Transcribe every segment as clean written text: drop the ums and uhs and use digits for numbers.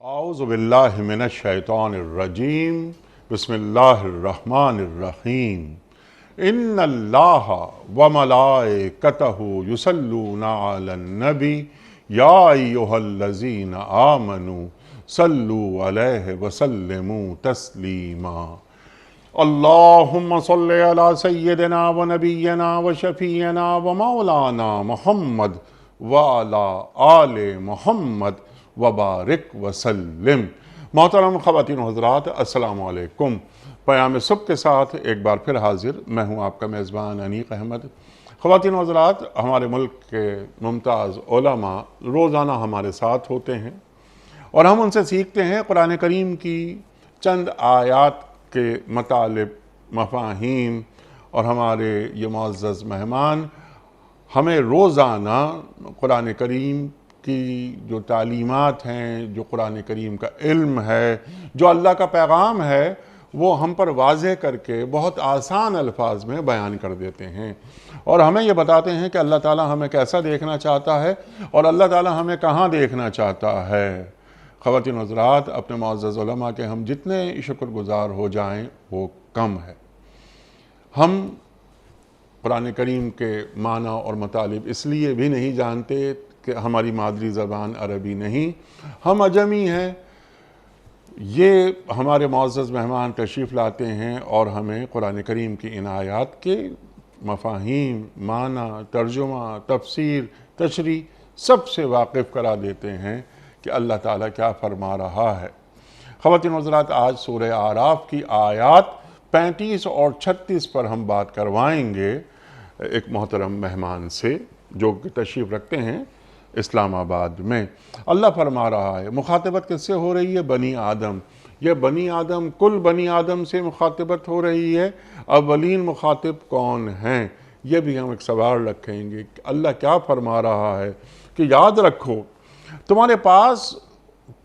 اعوذ باللہ من الشیطان الرجیم بسم اللہ الرحمن الرحیم ان اللہ وملائکتہ یصلون علی النبی یا ایہا الذین آمنوا صلوا علیہ وسلموا تسلیما اللہم صلی علی سیدنا و نبینا و شفیعنا و مولانا محمد وعلی آل محمد وبارک وسلم۔ محترم خواتین و حضرات، السلام علیکم۔ پیام صبح کے ساتھ ایک بار پھر حاضر میں ہوں آپ کا میزبان انیق احمد۔ خواتین و حضرات، ہمارے ملک کے ممتاز علماء روزانہ ہمارے ساتھ ہوتے ہیں اور ہم ان سے سیکھتے ہیں قرآن کریم کی چند آیات کے مطالب، مفاہیم، اور ہمارے یہ معزز مہمان ہمیں روزانہ قرآن کریم کی جو تعلیمات ہیں، جو قرآن کریم کا علم ہے، جو اللہ کا پیغام ہے، وہ ہم پر واضح کر کے بہت آسان الفاظ میں بیان کر دیتے ہیں اور ہمیں یہ بتاتے ہیں کہ اللہ تعالیٰ ہمیں کیسا دیکھنا چاہتا ہے اور اللہ تعالیٰ ہمیں کہاں دیکھنا چاہتا ہے۔ خواتین و حضرات، اپنے معزز علماء کے ہم جتنے شکر گزار ہو جائیں وہ کم ہے۔ ہم قرآن کریم کے معنی اور مطالب اس لیے بھی نہیں جانتے کہ ہماری مادری زبان عربی نہیں، ہم عجمی ہیں۔ یہ ہمارے معزز مہمان تشریف لاتے ہیں اور ہمیں قرآن کریم کی ان آیات کے مفاہیم، معنی، ترجمہ، تفسیر، تشریح سب سے واقف کرا دیتے ہیں کہ اللہ تعالیٰ کیا فرما رہا ہے۔ خواتین و حضرات، آج سورہ اعراف کی آیات 35 اور 36 پر ہم بات کروائیں گے ایک محترم مہمان سے جو کہ تشریف رکھتے ہیں اسلام آباد میں۔ اللہ فرما رہا ہے، مخاطبت کس سے ہو رہی ہے؟ بنی آدم۔ یہ بنی آدم، کل بنی آدم سے مخاطبت ہو رہی ہے۔ اولین مخاطب کون ہیں؟ یہ بھی ہم ایک سوال رکھیں گے کہ اللہ کیا فرما رہا ہے کہ یاد رکھو تمہارے پاس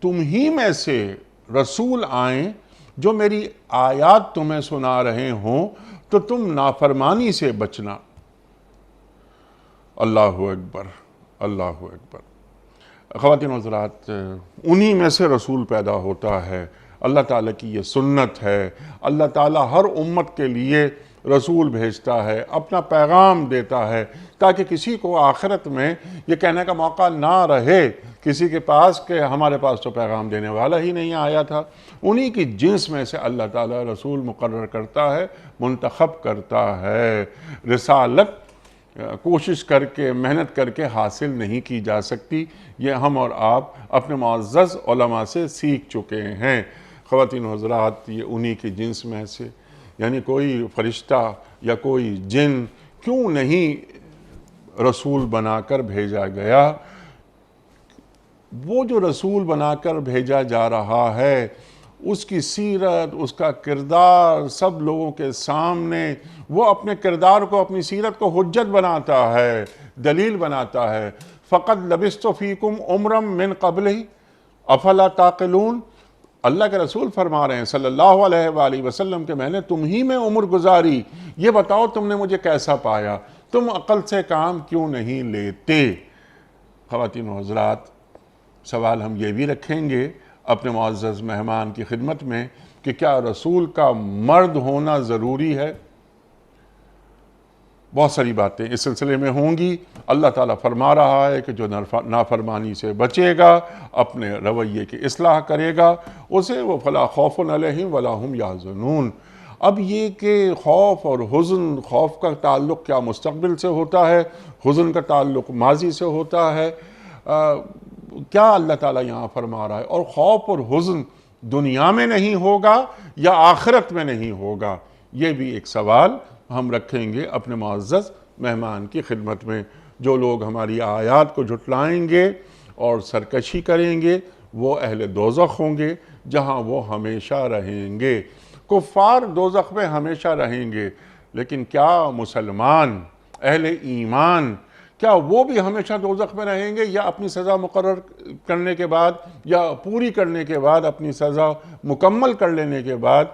تم ہی میں سے رسول آئیں جو میری آیات تمہیں سنا رہے ہوں تو تم نافرمانی سے بچنا۔ اللہ اکبر، اللہ اکبر۔ خواتین و حضرات، انہی میں سے رسول پیدا ہوتا ہے۔ اللہ تعالیٰ کی یہ سنت ہے۔ اللہ تعالیٰ ہر امت کے لیے رسول بھیجتا ہے، اپنا پیغام دیتا ہے تاکہ کسی کو آخرت میں یہ کہنے کا موقع نہ رہے کسی کے پاس کہ ہمارے پاس تو پیغام دینے والا ہی نہیں آیا تھا۔ انہی کی جنس میں سے اللہ تعالیٰ رسول مقرر کرتا ہے، منتخب کرتا ہے۔ رسالت کوشش کر کے، محنت کر کے حاصل نہیں کی جا سکتی، یہ ہم اور آپ اپنے معزز علماء سے سیکھ چکے ہیں۔ خواتین و حضرات، یہ انہی کی جنس میں سے، یعنی کوئی فرشتہ یا کوئی جن کیوں نہیں رسول بنا کر بھیجا گیا؟ وہ جو رسول بنا کر بھیجا جا رہا ہے اس کی سیرت، اس کا کردار سب لوگوں کے سامنے، وہ اپنے کردار کو، اپنی سیرت کو حجت بناتا ہے، دلیل بناتا ہے۔ فَقَدْ لَبِثْتُ فِيكُمْ عُمْرًا مِّن قَبْلِهِ أَفَلَا تَعْقِلُونَ۔ اللہ کے رسول فرما رہے ہیں صلی اللہ علیہ وآلہ وسلم کہ میں نے تم ہی میں عمر گزاری، یہ بتاؤ تم نے مجھے کیسا پایا، تم عقل سے کام کیوں نہیں لیتے؟ خواتین و حضرات، سوال ہم یہ بھی رکھیں گے اپنے معزز مہمان کی خدمت میں کہ کیا رسول کا مرد ہونا ضروری ہے؟ بہت ساری باتیں اس سلسلے میں ہوں گی۔ اللہ تعالیٰ فرما رہا ہے کہ جو نافرمانی سے بچے گا، اپنے رویے کی اصلاح کرے گا، اسے وہ فلا خوف علیہم ولا ہم یحزنون۔ اب یہ کہ خوف اور حزن، خوف کا تعلق کیا مستقبل سے ہوتا ہے، حزن کا تعلق ماضی سے ہوتا ہے، کیا اللہ تعالیٰ یہاں فرما رہا ہے؟ اور خوف اور حزن دنیا میں نہیں ہوگا یا آخرت میں نہیں ہوگا؟ یہ بھی ایک سوال ہم رکھیں گے اپنے معزز مہمان کی خدمت میں۔ جو لوگ ہماری آیات کو جھٹلائیں گے اور سرکشی کریں گے وہ اہل دوزخ ہوں گے، جہاں وہ ہمیشہ رہیں گے۔ کفار دوزخ میں ہمیشہ رہیں گے، لیکن کیا مسلمان، اہل ایمان، کیا وہ بھی ہمیشہ دوزخ میں رہیں گے یا اپنی سزا مقرر کرنے کے بعد یا پوری کرنے کے بعد، اپنی سزا مکمل کر لینے کے بعد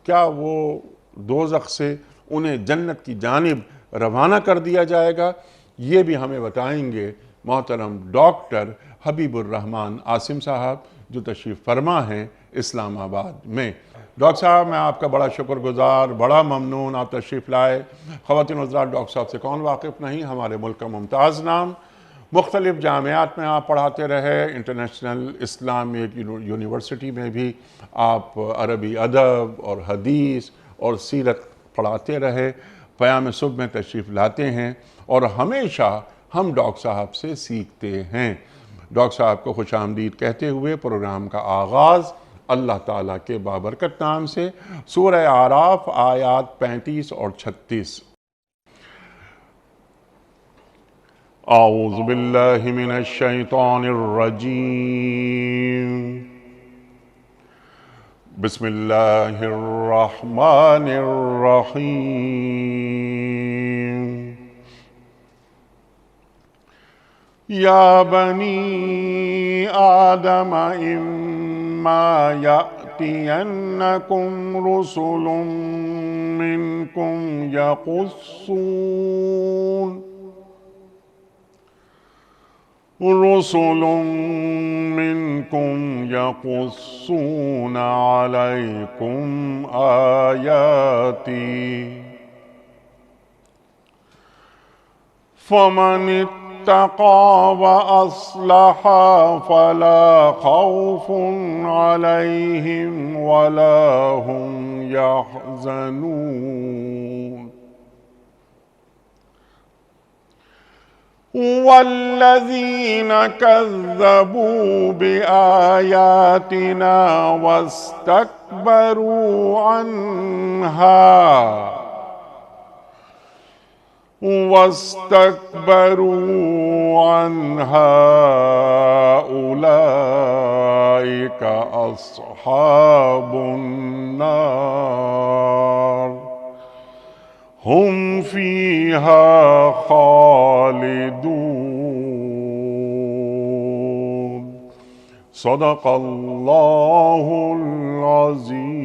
کیا وہ دوزخ سے انہیں جنت کی جانب روانہ کر دیا جائے گا؟ یہ بھی ہمیں بتائیں گے محترم ڈاکٹر حبیب الرحمان عاصم صاحب جو تشریف فرما ہیں اسلام آباد میں۔ ڈاکٹر صاحب میں آپ کا بڑا شکر گزار، بڑا ممنون آپ تشریف لائے۔ خواتین حضرات، ڈاکٹر صاحب سے کون واقف نہیں، ہمارے ملک کا ممتاز نام، مختلف جامعات میں آپ پڑھاتے رہے، انٹرنیشنل اسلامک یونیورسٹی میں بھی آپ عربی ادب اور حدیث اور سیرت پڑھاتے رہے، پیام صبح میں تشریف لاتے ہیں اور ہمیشہ ہم ڈاکٹر صاحب سے سیکھتے ہیں۔ ڈاکٹر صاحب کو خوش آمدید کہتے ہوئے پروگرام کا آغاز اللہ تعالیٰ کے بابرکت نام سے، سورہ اعراف آیات 35 اور 36۔ اعوذ باللہ من الشیطان الرجیم، بسم اللہ الرحمن الرحیم۔ یا بنی آدم اما یأتینکم رسل منکم یقصون علیکم آیاتی فمن اتقى وأصلح فلا خوف عليهم ولا هم يحزنون والذين كذبوا بآياتنا واستكبروا عنها أولئك أصحاب النار هم فيها خالدون صدق اللہ العظیم۔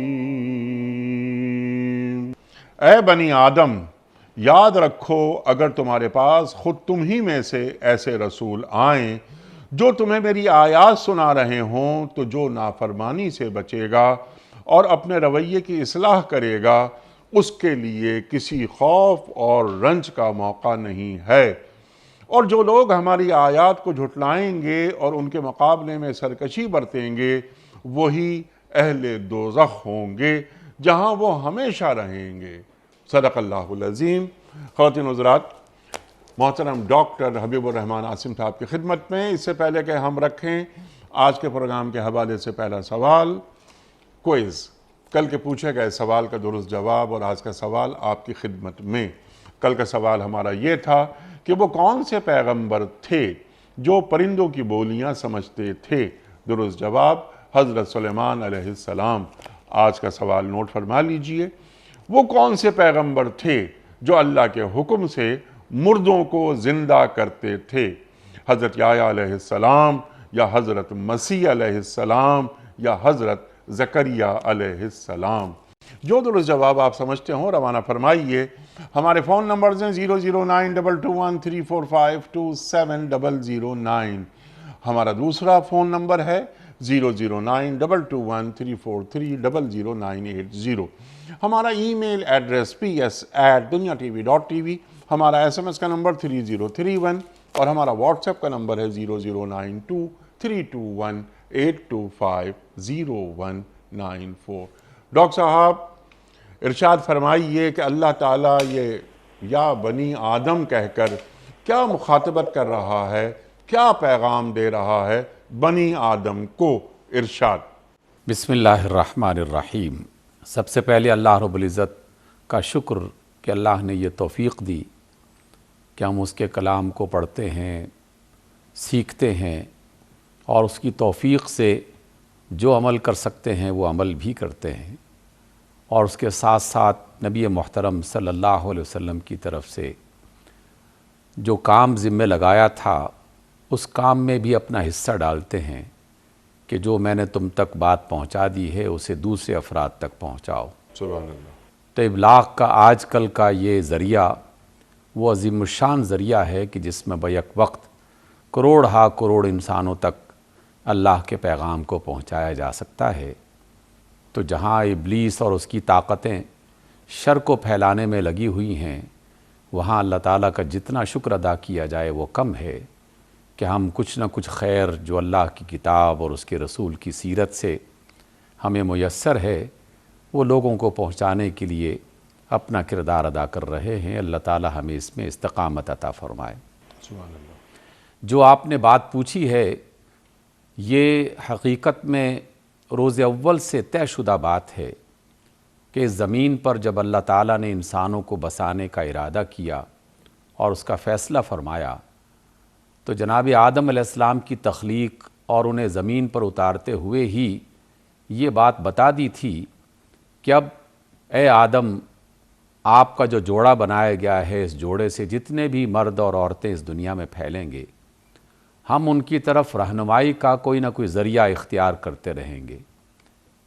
اے بنی آدم، یاد رکھو اگر تمہارے پاس خود تم ہی میں سے ایسے رسول آئیں جو تمہیں میری آیات سنا رہے ہوں تو جو نافرمانی سے بچے گا اور اپنے رویے کی اصلاح کرے گا اس کے لیے کسی خوف اور رنج کا موقع نہیں ہے، اور جو لوگ ہماری آیات کو جھٹلائیں گے اور ان کے مقابلے میں سرکشی برتیں گے وہی اہل دوزخ ہوں گے جہاں وہ ہمیشہ رہیں گے۔ صدق اللہ العظیم۔ خواتین حضرات، محترم ڈاکٹر حبیب الرحمان عاصم صاحب کی خدمت میں اس سے پہلے کہ ہم رکھیں آج کے پروگرام کے حوالے سے پہلا سوال، کوئز، کل کے پوچھے گئے سوال کا درست جواب اور آج کا سوال آپ کی خدمت میں۔ کل کا سوال ہمارا یہ تھا کہ وہ کون سے پیغمبر تھے جو پرندوں کی بولیاں سمجھتے تھے؟ درست جواب حضرت سلیمان علیہ السلام۔ آج کا سوال نوٹ فرما لیجئے، وہ کون سے پیغمبر تھے جو اللہ کے حکم سے مردوں کو زندہ کرتے تھے؟ حضرت یحییٰ علیہ السلام یا حضرت مسیح علیہ السلام یا حضرت زکریا علیہ السلام؟ جو درست جواب آپ سمجھتے ہوں روانہ فرمائیے۔ ہمارے فون نمبرز ہیں 0092213452709۔ ہمارا دوسرا فون نمبر ہے 009221343000980۔ ہمارا ای میل ایڈریس ps@duniatv.tv، ہمارا SMS کا نمبر 3031 اور ہمارا واٹس ایپ کا نمبر ہے 009232182500194۔ ڈاکٹر صاحب ارشاد فرمائیے کہ اللہ تعالیٰ یہ یا بنی آدم کہہ کر کیا مخاطبت کر رہا ہے، کیا پیغام دے رہا ہے بنی آدم کو؟ ارشاد۔ بسم اللہ الرحمن الرحیم۔ سب سے پہلے اللہ رب العزت کا شکر کہ اللہ نے یہ توفیق دی کہ ہم اس کے کلام کو پڑھتے ہیں، سیکھتے ہیں اور اس کی توفیق سے جو عمل کر سکتے ہیں وہ عمل بھی کرتے ہیں، اور اس کے ساتھ ساتھ نبی محترم صلی اللہ علیہ وسلم کی طرف سے جو کام ذمہ لگایا تھا اس کام میں بھی اپنا حصہ ڈالتے ہیں کہ جو میں نے تم تک بات پہنچا دی ہے اسے دوسرے افراد تک پہنچاؤ۔ سبحان اللہ۔ تو ابلاغ کا آج کل کا یہ ذریعہ وہ عظیم الشان ذریعہ ہے کہ جس میں بیک وقت کروڑ ہا کروڑ انسانوں تک اللہ کے پیغام کو پہنچایا جا سکتا ہے، تو جہاں ابلیس اور اس کی طاقتیں شر کو پھیلانے میں لگی ہوئی ہیں، وہاں اللہ تعالیٰ کا جتنا شکر ادا کیا جائے وہ کم ہے کہ ہم کچھ نہ کچھ خیر جو اللہ کی کتاب اور اس کے رسول کی سیرت سے ہمیں میسر ہے وہ لوگوں کو پہنچانے کے لیے اپنا کردار ادا کر رہے ہیں۔ اللہ تعالیٰ ہمیں اس میں استقامت عطا فرمائے۔ سبحان اللہ۔ جو آپ نے بات پوچھی ہے یہ حقیقت میں روز اول سے طے شدہ بات ہے کہ اس زمین پر جب اللہ تعالیٰ نے انسانوں کو بسانے کا ارادہ کیا اور اس کا فیصلہ فرمایا تو جناب آدم علیہ السلام کی تخلیق اور انہیں زمین پر اتارتے ہوئے ہی یہ بات بتا دی تھی کہ اب اے آدم، آپ کا جو جوڑا بنایا گیا ہے، اس جوڑے سے جتنے بھی مرد اور عورتیں اس دنیا میں پھیلیں گے، ہم ان کی طرف رہنمائی کا کوئی نہ کوئی ذریعہ اختیار کرتے رہیں گے،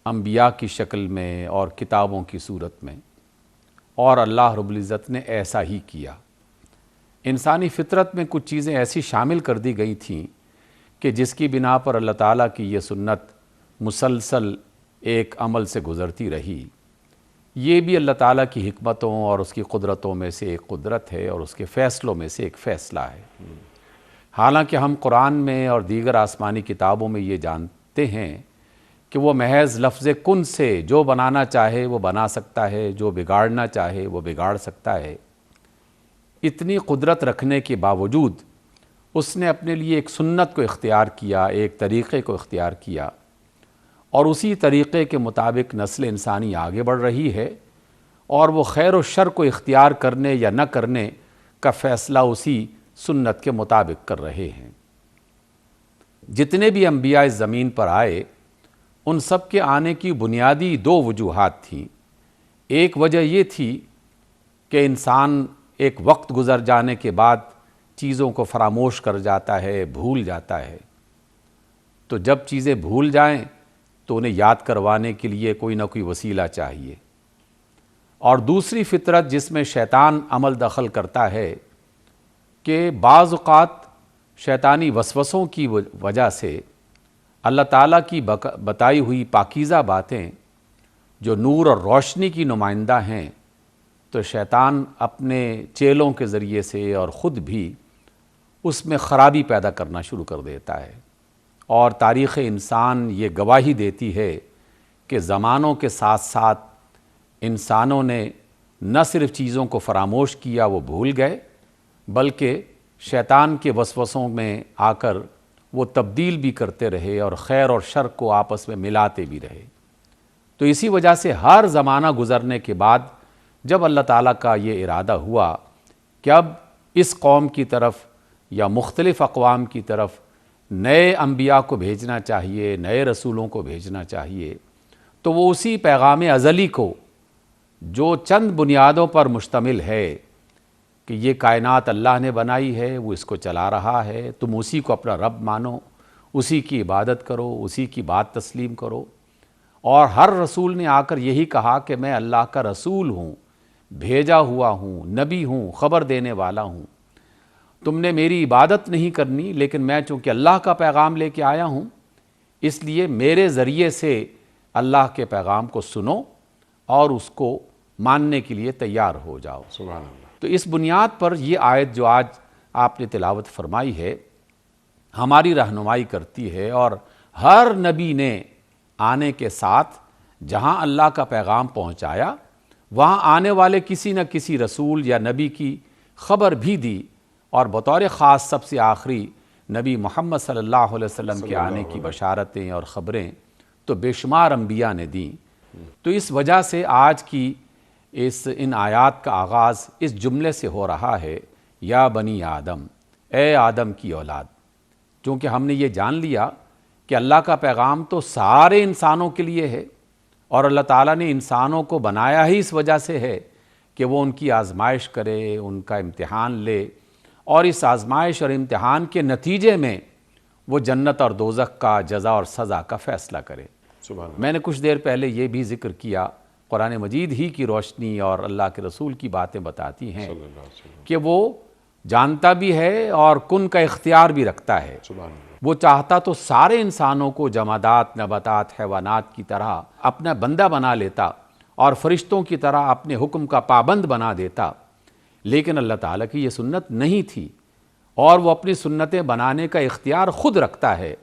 انبیاء کی شکل میں اور کتابوں کی صورت میں۔ اور اللہ رب العزت نے ایسا ہی کیا۔ انسانی فطرت میں کچھ چیزیں ایسی شامل کر دی گئی تھیں کہ جس کی بنا پر اللہ تعالیٰ کی یہ سنت مسلسل ایک عمل سے گزرتی رہی۔ یہ بھی اللہ تعالیٰ کی حکمتوں اور اس کی قدرتوں میں سے ایک قدرت ہے اور اس کے فیصلوں میں سے ایک فیصلہ ہے۔ حالانکہ ہم قرآن میں اور دیگر آسمانی کتابوں میں یہ جانتے ہیں کہ وہ محض لفظ کن سے جو بنانا چاہے وہ بنا سکتا ہے، جو بگاڑنا چاہے وہ بگاڑ سکتا ہے۔ اتنی قدرت رکھنے کے باوجود اس نے اپنے لیے ایک سنت کو اختیار کیا، ایک طریقے کو اختیار کیا، اور اسی طریقے کے مطابق نسل انسانی آگے بڑھ رہی ہے، اور وہ خیر و شر کو اختیار کرنے یا نہ کرنے کا فیصلہ اسی سنت کے مطابق کر رہے ہیں۔ جتنے بھی انبیاء اس زمین پر آئے ان سب کے آنے کی بنیادی دو وجوہات تھیں۔ ایک وجہ یہ تھی کہ انسان ایک وقت گزر جانے کے بعد چیزوں کو فراموش کر جاتا ہے، بھول جاتا ہے، تو جب چیزیں بھول جائیں تو انہیں یاد کروانے کے لیے کوئی نہ کوئی وسیلہ چاہیے۔ اور دوسری فطرت جس میں شیطان عمل دخل کرتا ہے کہ بعض اوقات شیطانی وسوسوں کی وجہ سے اللہ تعالیٰ کی بتائی ہوئی پاکیزہ باتیں جو نور اور روشنی کی نمائندہ ہیں، تو شیطان اپنے چیلوں کے ذریعے سے اور خود بھی اس میں خرابی پیدا کرنا شروع کر دیتا ہے۔ اور تاریخ انسان یہ گواہی دیتی ہے کہ زمانوں کے ساتھ ساتھ انسانوں نے نہ صرف چیزوں کو فراموش کیا، وہ بھول گئے، بلکہ شیطان کے وسوسوں میں آ کر وہ تبدیل بھی کرتے رہے اور خیر اور شر کو آپس میں ملاتے بھی رہے۔ تو اسی وجہ سے ہر زمانہ گزرنے کے بعد جب اللہ تعالیٰ کا یہ ارادہ ہوا کہ اب اس قوم کی طرف یا مختلف اقوام کی طرف نئے انبیاء کو بھیجنا چاہیے، نئے رسولوں کو بھیجنا چاہیے، تو وہ اسی پیغام ازلی کو جو چند بنیادوں پر مشتمل ہے کہ یہ کائنات اللہ نے بنائی ہے، وہ اس کو چلا رہا ہے، تم اسی کو اپنا رب مانو، اسی کی عبادت کرو، اسی کی بات تسلیم کرو۔ اور ہر رسول نے آ کر یہی کہا کہ میں اللہ کا رسول ہوں، بھیجا ہوا ہوں، نبی ہوں، خبر دینے والا ہوں، تم نے میری عبادت نہیں کرنی، لیکن میں چونکہ اللہ کا پیغام لے کے آیا ہوں اس لیے میرے ذریعے سے اللہ کے پیغام کو سنو اور اس کو ماننے کے لیے تیار ہو جاؤ۔ سبحان اللہ۔ تو اس بنیاد پر یہ آیت جو آج آپ نے تلاوت فرمائی ہے ہماری رہنمائی کرتی ہے، اور ہر نبی نے آنے کے ساتھ جہاں اللہ کا پیغام پہنچایا وہاں آنے والے کسی نہ کسی رسول یا نبی کی خبر بھی دی، اور بطور خاص سب سے آخری نبی محمد صلی اللہ علیہ وسلم کے آنے کی بشارتیں اور خبریں تو بے شمار انبیاء نے دیں۔ تو اس وجہ سے آج کی ان آیات کا آغاز اس جملے سے ہو رہا ہے، یا بنی آدم، اے آدم کی اولاد، چونکہ ہم نے یہ جان لیا کہ اللہ کا پیغام تو سارے انسانوں کے لیے ہے، اور اللہ تعالیٰ نے انسانوں کو بنایا ہی اس وجہ سے ہے کہ وہ ان کی آزمائش کرے، ان کا امتحان لے، اور اس آزمائش اور امتحان کے نتیجے میں وہ جنت اور دوزخ کا جزا اور سزا کا فیصلہ کرے۔ سبحان اللہ۔ میں نے کچھ دیر پہلے یہ بھی ذکر کیا، قرآن مجید ہی کی روشنی اور اللہ کے رسول کی باتیں بتاتی ہیں صلی اللہ علیہ وسلم۔ کہ وہ جانتا بھی ہے اور کن کا اختیار بھی رکھتا ہے۔ سبحان اللہ۔ وہ چاہتا تو سارے انسانوں کو جمادات، نباتات، حیوانات کی طرح اپنا بندہ بنا لیتا اور فرشتوں کی طرح اپنے حکم کا پابند بنا دیتا، لیکن اللہ تعالیٰ کی یہ سنت نہیں تھی، اور وہ اپنی سنتیں بنانے کا اختیار خود رکھتا ہے۔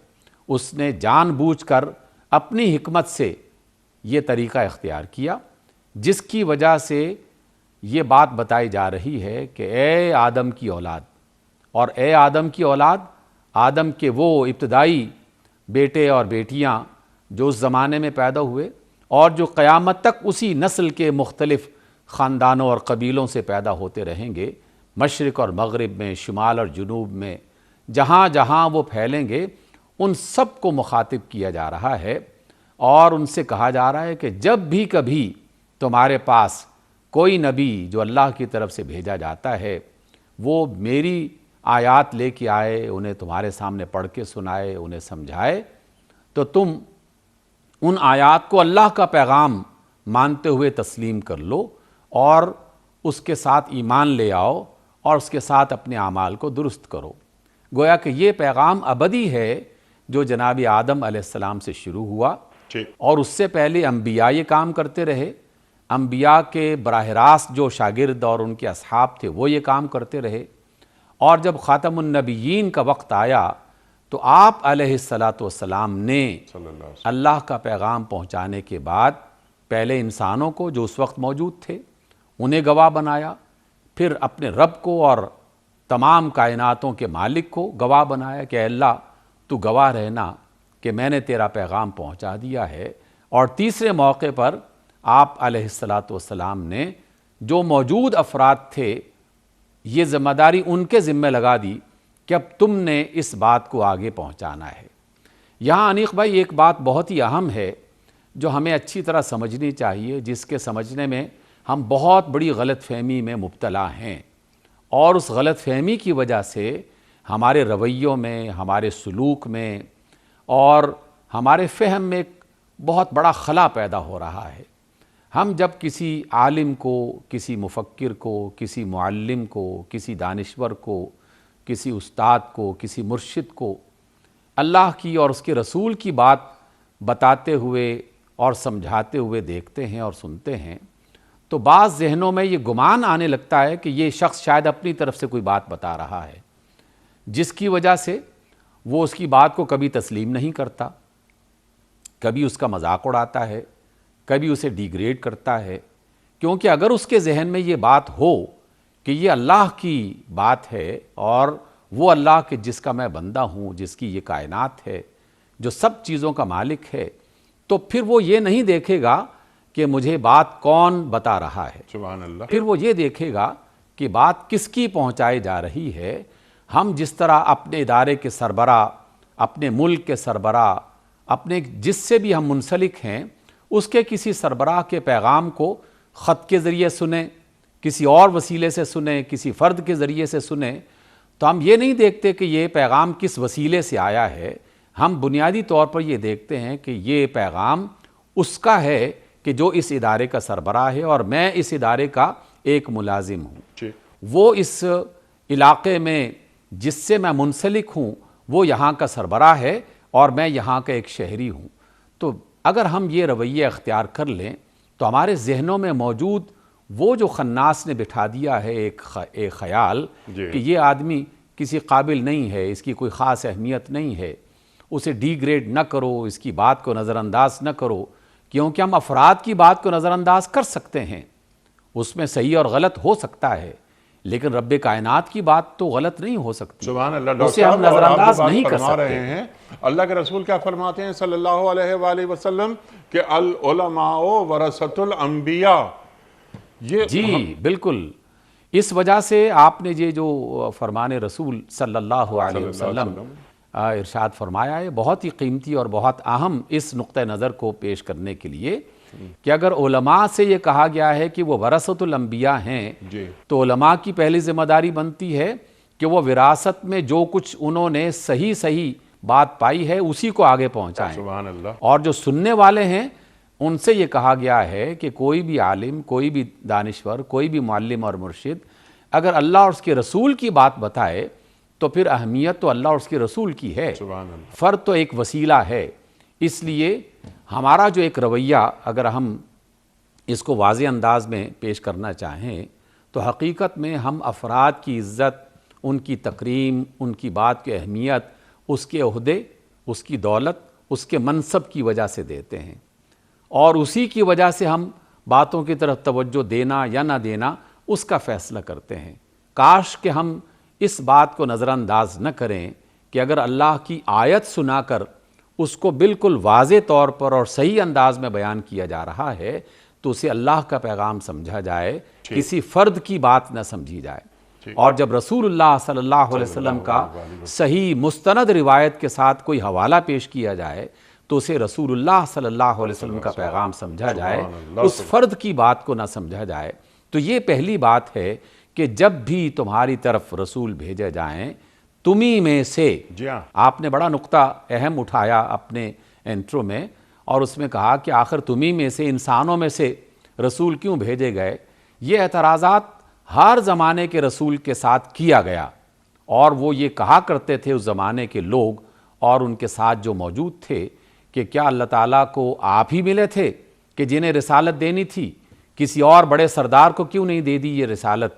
اس نے جان بوجھ کر اپنی حکمت سے یہ طریقہ اختیار کیا، جس کی وجہ سے یہ بات بتائی جا رہی ہے کہ اے آدم کی اولاد، اور اے آدم کی اولاد، آدم کے وہ ابتدائی بیٹے اور بیٹیاں جو اس زمانے میں پیدا ہوئے اور جو قیامت تک اسی نسل کے مختلف خاندانوں اور قبیلوں سے پیدا ہوتے رہیں گے، مشرق اور مغرب میں، شمال اور جنوب میں، جہاں جہاں وہ پھیلیں گے، ان سب کو مخاطب کیا جا رہا ہے، اور ان سے کہا جا رہا ہے کہ جب بھی کبھی تمہارے پاس کوئی نبی جو اللہ کی طرف سے بھیجا جاتا ہے وہ میری آیات لے کے آئے، انہیں تمہارے سامنے پڑھ کے سنائے، انہیں سمجھائے، تو تم ان آیات کو اللہ کا پیغام مانتے ہوئے تسلیم کر لو اور اس کے ساتھ ایمان لے آؤ اور اس کے ساتھ اپنے اعمال کو درست کرو۔ گویا کہ یہ پیغام ابدی ہے جو جناب آدم علیہ السلام سے شروع ہوا، اور اس سے پہلے انبیاء یہ کام کرتے رہے۔ انبیاء کے براہ راست جو شاگرد اور ان کے اصحاب تھے وہ یہ کام کرتے رہے، اور جب خاتم النبیین کا وقت آیا تو آپ علیہ السلام نے اللہ کا پیغام پہنچانے کے بعد پہلے انسانوں کو جو اس وقت موجود تھے انہیں گواہ بنایا، پھر اپنے رب کو اور تمام کائناتوں کے مالک کو گواہ بنایا کہ اے اللہ تو گواہ رہنا کہ میں نے تیرا پیغام پہنچا دیا ہے، اور تیسرے موقع پر آپ علیہ السلام نے جو موجود افراد تھے یہ ذمہ داری ان کے ذمہ لگا دی کہ اب تم نے اس بات کو آگے پہنچانا ہے۔ یہاں انیق بھائی ایک بات بہت ہی اہم ہے جو ہمیں اچھی طرح سمجھنی چاہیے، جس کے سمجھنے میں ہم بہت بڑی غلط فہمی میں مبتلا ہیں، اور اس غلط فہمی کی وجہ سے ہمارے رویوں میں، ہمارے سلوک میں اور ہمارے فہم میں ایک بہت بڑا خلا پیدا ہو رہا ہے۔ ہم جب کسی عالم کو، کسی مفکر کو، کسی معلم کو، کسی دانشور کو، کسی استاد کو، کسی مرشد کو اللہ کی اور اس کے رسول کی بات بتاتے ہوئے اور سمجھاتے ہوئے دیکھتے ہیں اور سنتے ہیں تو بعض ذہنوں میں یہ گمان آنے لگتا ہے کہ یہ شخص شاید اپنی طرف سے کوئی بات بتا رہا ہے، جس کی وجہ سے وہ اس کی بات کو کبھی تسلیم نہیں کرتا، کبھی اس کا مذاق اڑاتا ہے، کبھی اسے ڈیگریڈ کرتا ہے، کیونکہ اگر اس کے ذہن میں یہ بات ہو کہ یہ اللہ کی بات ہے اور وہ اللہ کے جس کا میں بندہ ہوں، جس کی یہ کائنات ہے، جو سب چیزوں کا مالک ہے، تو پھر وہ یہ نہیں دیکھے گا کہ مجھے بات کون بتا رہا ہے، سبحان اللہ، پھر وہ یہ دیکھے گا کہ بات کس کی پہنچائی جا رہی ہے۔ ہم جس طرح اپنے ادارے کے سربراہ، اپنے ملک کے سربراہ، اپنے جس سے بھی ہم منسلک ہیں اس کے کسی سربراہ کے پیغام کو خط کے ذریعے سنیں، کسی اور وسیلے سے سنیں، کسی فرد کے ذریعے سے سنیں، تو ہم یہ نہیں دیکھتے کہ یہ پیغام کس وسیلے سے آیا ہے، ہم بنیادی طور پر یہ دیکھتے ہیں کہ یہ پیغام اس کا ہے کہ جو اس ادارے کا سربراہ ہے اور میں اس ادارے کا ایک ملازم ہوں، وہ اس علاقے میں جس سے میں منسلک ہوں وہ یہاں کا سربراہ ہے اور میں یہاں کا ایک شہری ہوں۔ تو اگر ہم یہ رویہ اختیار کر لیں تو ہمارے ذہنوں میں موجود وہ جو خناس نے بٹھا دیا ہے ایک خیال کہ یہ آدمی کسی قابل نہیں ہے، اس کی کوئی خاص اہمیت نہیں ہے، اسے ڈی گریڈ نہ کرو، اس کی بات کو نظر انداز نہ کرو، کیونکہ ہم افراد کی بات کو نظر انداز کر سکتے ہیں، اس میں صحیح اور غلط ہو سکتا ہے، لیکن رب کائنات کی بات تو غلط نہیں ہو سکتی، سبحان اللہ۔ اسے ہم نظر انداز نہیں کر فرما سکتے رہے ہیں اللہ کے رسول کیا فرماتے ہیں صلی اللہ علیہ وآلہ وسلم کہ العلماء ورثۃ الانبیاء، یہ جی بالکل، اس وجہ سے آپ نے یہ جو فرمان رسول صلی اللہ علیہ وسلم ارشاد فرمایا ہے بہت ہی قیمتی اور بہت اہم اس نقطہ نظر کو پیش کرنے کے لیے کہ اگر علماء سے یہ کہا گیا ہے کہ وہ ورثۃ الانبیاء ہیں تو علماء کی پہلی ذمہ داری بنتی ہے کہ وہ وراثت میں جو کچھ انہوں نے صحیح بات پائی ہے اسی کو آگے پہنچائیں، سبحان اللہ، اور جو سننے والے ہیں ان سے یہ کہا گیا ہے کہ کوئی بھی عالم، کوئی بھی دانشور، کوئی بھی معلم اور مرشد اگر اللہ اور اس کے رسول کی بات بتائے تو پھر اہمیت تو اللہ اور اس کے رسول کی ہے، سبحان اللہ۔ فرد تو ایک وسیلہ ہے۔ اس لیے ہمارا جو ایک رویہ اگر ہم اس کو واضح انداز میں پیش کرنا چاہیں تو حقیقت میں ہم افراد کی عزت، ان کی تکریم، ان کی بات کی اہمیت اس کے عہدے، اس کی دولت، اس کے منصب کی وجہ سے دیتے ہیں، اور اسی کی وجہ سے ہم باتوں کی طرف توجہ دینا یا نہ دینا اس کا فیصلہ کرتے ہیں۔ کاش کہ ہم اس بات کو نظر انداز نہ کریں کہ اگر اللہ کی آیت سنا کر اس کو بالکل واضح طور پر اور صحیح انداز میں بیان کیا جا رہا ہے تو اسے اللہ کا پیغام سمجھا جائے، کسی فرد کی بات نہ سمجھی جائے۔ اور جب رسول اللہ صلی اللہ علیہ وسلم کا صحیح مستند روایت کے ساتھ کوئی حوالہ پیش کیا جائے تو اسے رسول اللہ صلی اللہ علیہ وسلم کا پیغام سمجھا جائے، اس فرد کی بات کو نہ سمجھا جائے۔ تو یہ پہلی بات ہے کہ جب بھی تمہاری طرف رسول بھیجے جائیں تمہیں میں سے، آپ نے بڑا نقطہ اہم اٹھایا اپنے انٹرو میں، اور اس میں کہا کہ آخر تمہیں میں سے، انسانوں میں سے رسول کیوں بھیجے گئے؟ یہ اعتراضات ہر زمانے کے رسول کے ساتھ کیا گیا، اور وہ یہ کہا کرتے تھے اس زمانے کے لوگ اور ان کے ساتھ جو موجود تھے کہ کیا اللہ تعالیٰ کو آپ ہی ملے تھے کہ جنہیں رسالت دینی تھی؟ کسی اور بڑے سردار کو کیوں نہیں دے دی یہ رسالت؟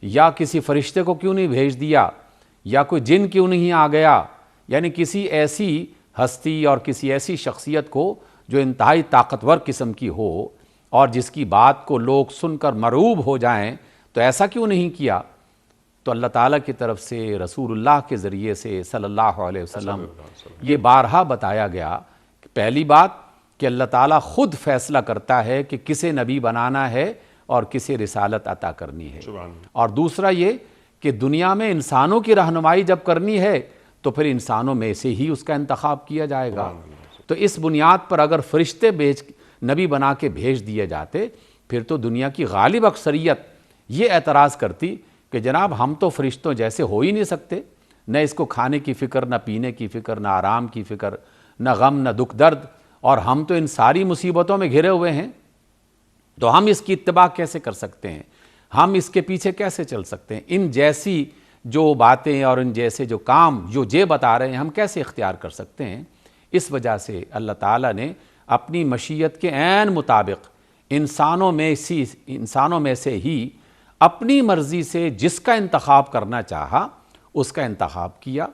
یا کسی فرشتے کو کیوں نہیں بھیج دیا؟ یا کوئی جن کیوں نہیں آ گیا؟ یعنی کسی ایسی ہستی اور کسی ایسی شخصیت کو جو انتہائی طاقتور قسم کی ہو اور جس کی بات کو لوگ سن کر مرعوب ہو جائیں، تو ایسا کیوں نہیں کیا؟ تو اللہ تعالیٰ کی طرف سے رسول اللہ کے ذریعے سے صلی اللہ علیہ وسلم یہ بارہا بتایا گیا کہ پہلی بات کہ اللہ تعالیٰ خود فیصلہ کرتا ہے کہ کسے نبی بنانا ہے اور کسے رسالت عطا کرنی ہے، اور دوسرا یہ کہ دنیا میں انسانوں کی رہنمائی جب کرنی ہے تو پھر انسانوں میں سے ہی اس کا انتخاب کیا جائے گا۔ تو اس بنیاد پر اگر فرشتے نبی بنا کے بھیج دیے جاتے پھر تو دنیا کی غالب اکثریت یہ اعتراض کرتی کہ جناب ہم تو فرشتوں جیسے ہو ہی نہیں سکتے، نہ اس کو کھانے کی فکر، نہ پینے کی فکر، نہ آرام کی فکر، نہ غم، نہ دکھ درد، اور ہم تو ان ساری مصیبتوں میں گھرے ہوئے ہیں، تو ہم اس کی اتباع کیسے کر سکتے ہیں؟ ہم اس کے پیچھے کیسے چل سکتے ہیں؟ ان جیسی جو باتیں اور ان جیسے جو کام جو بتا رہے ہیں ہم کیسے اختیار کر سکتے ہیں؟ اس وجہ سے اللہ تعالیٰ نے اپنی مشیت کے عین مطابق انسانوں میں سے ہی اپنی مرضی سے جس کا انتخاب کرنا چاہا اس کا انتخاب کیا،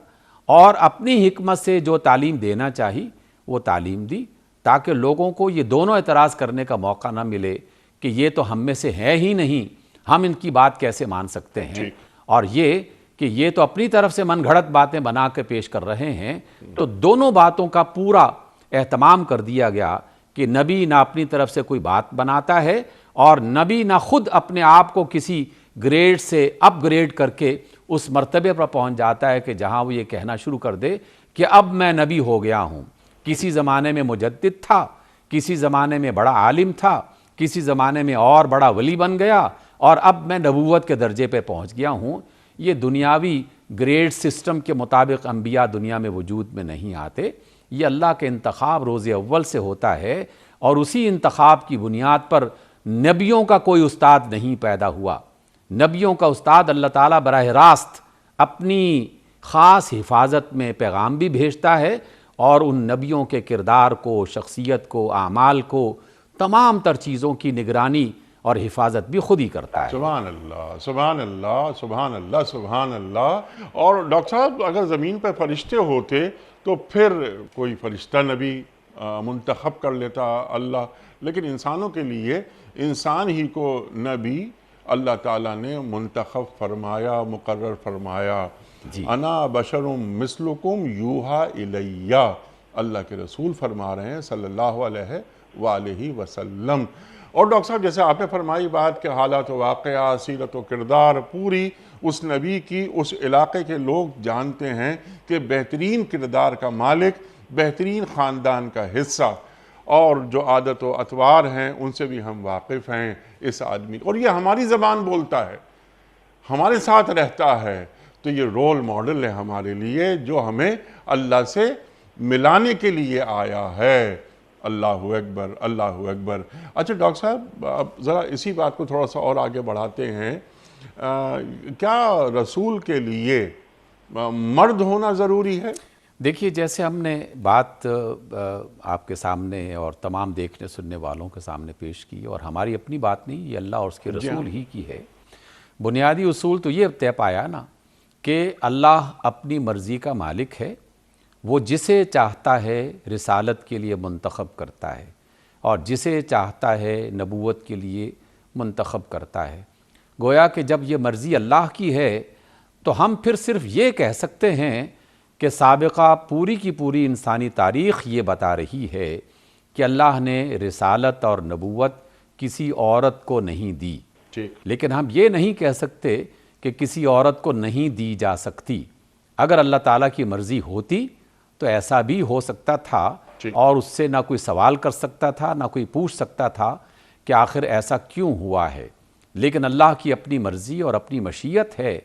اور اپنی حکمت سے جو تعلیم دینا چاہی وہ تعلیم دی، تاکہ لوگوں کو یہ دونوں اعتراض کرنے کا موقع نہ ملے کہ یہ تو ہم میں سے ہے ہی نہیں، ہم ان کی بات کیسے مان سکتے ہیں، اور یہ کہ یہ تو اپنی طرف سے من گھڑت باتیں بنا کے پیش کر رہے ہیں۔ تو دونوں باتوں کا پورا اہتمام کر دیا گیا کہ نبی نہ اپنی طرف سے کوئی بات بناتا ہے، اور نبی نہ خود اپنے آپ کو کسی گریڈ سے اپ گریڈ کر کے اس مرتبے پر پہنچ جاتا ہے کہ جہاں وہ یہ کہنا شروع کر دے کہ اب میں نبی ہو گیا ہوں۔ کسی زمانے میں مجدد تھا، کسی زمانے میں بڑا عالم تھا، کسی زمانے میں اور بڑا ولی بن گیا، اور اب میں نبوت کے درجے پہ پہنچ گیا ہوں۔ یہ دنیاوی گریڈ سسٹم کے مطابق انبیاء دنیا میں وجود میں نہیں آتے، یہ اللہ کے انتخاب روز اول سے ہوتا ہے، اور اسی انتخاب کی بنیاد پر نبیوں کا کوئی استاد نہیں پیدا ہوا۔ نبیوں کا استاد اللہ تعالیٰ براہ راست اپنی خاص حفاظت میں پیغام بھی بھیجتا ہے، اور ان نبیوں کے کردار کو، شخصیت کو، اعمال کو، تمام تر چیزوں کی نگرانی اور حفاظت بھی خود ہی کرتا ہے۔ سبحان اللہ، سبحان اللہ، سبحان اللہ، سبحان اللہ۔ اور ڈاکٹر صاحب اگر زمین پہ فرشتے ہوتے تو پھر کوئی فرشتہ نبی منتخب کر لیتا اللہ، لیکن انسانوں کے لیے انسان ہی کو نبی اللہ تعالیٰ نے منتخب فرمایا، مقرر فرمایا۔ انا بشر مثلکم یوحا الیہ، اللہ کے رسول فرما رہے ہیں صلی اللہ علیہ وآلہ وسلم۔ اور ڈاکٹر صاحب جیسے آپ نے فرمائی بات کہ حالات و واقعہ، سیرت و کردار پوری اس نبی کی اس علاقے کے لوگ جانتے ہیں کہ بہترین کردار کا مالک، بہترین خاندان کا حصہ، اور جو عادت و اطوار ہیں ان سے بھی ہم واقف ہیں اس آدمی، اور یہ ہماری زبان بولتا ہے، ہمارے ساتھ رہتا ہے، تو یہ رول ماڈل ہے ہمارے لیے جو ہمیں اللہ سے ملانے کے لیے آیا ہے۔ اللہ اکبر، اللہ اکبر۔ اچھا ڈاکٹر صاحب اب ذرا اسی بات کو تھوڑا سا اور آگے بڑھاتے ہیں کیا رسول کے لیے مرد ہونا ضروری ہے؟ دیکھیے، جیسے ہم نے بات آپ کے سامنے اور تمام دیکھنے سننے والوں کے سامنے پیش کی، اور ہماری اپنی بات نہیں، یہ اللہ اور اس کے رسول ہی کی ہے۔ بنیادی اصول تو یہ طے پایا نا کہ اللہ اپنی مرضی کا مالک ہے، وہ جسے چاہتا ہے رسالت کے لیے منتخب کرتا ہے، اور جسے چاہتا ہے نبوت کے لیے منتخب کرتا ہے۔ گویا کہ جب یہ مرضی اللہ کی ہے تو ہم پھر صرف یہ کہہ سکتے ہیں کہ سابقہ پوری کی پوری انسانی تاریخ یہ بتا رہی ہے کہ اللہ نے رسالت اور نبوت کسی عورت کو نہیں دی، لیکن ہم یہ نہیں کہہ سکتے کہ کسی عورت کو نہیں دی جا سکتی۔ اگر اللہ تعالیٰ کی مرضی ہوتی تو ایسا بھی ہو سکتا تھا، اور اس سے نہ کوئی سوال کر سکتا تھا، نہ کوئی پوچھ سکتا تھا کہ آخر ایسا کیوں ہوا ہے۔ لیکن اللہ کی اپنی مرضی اور اپنی مشیت ہے،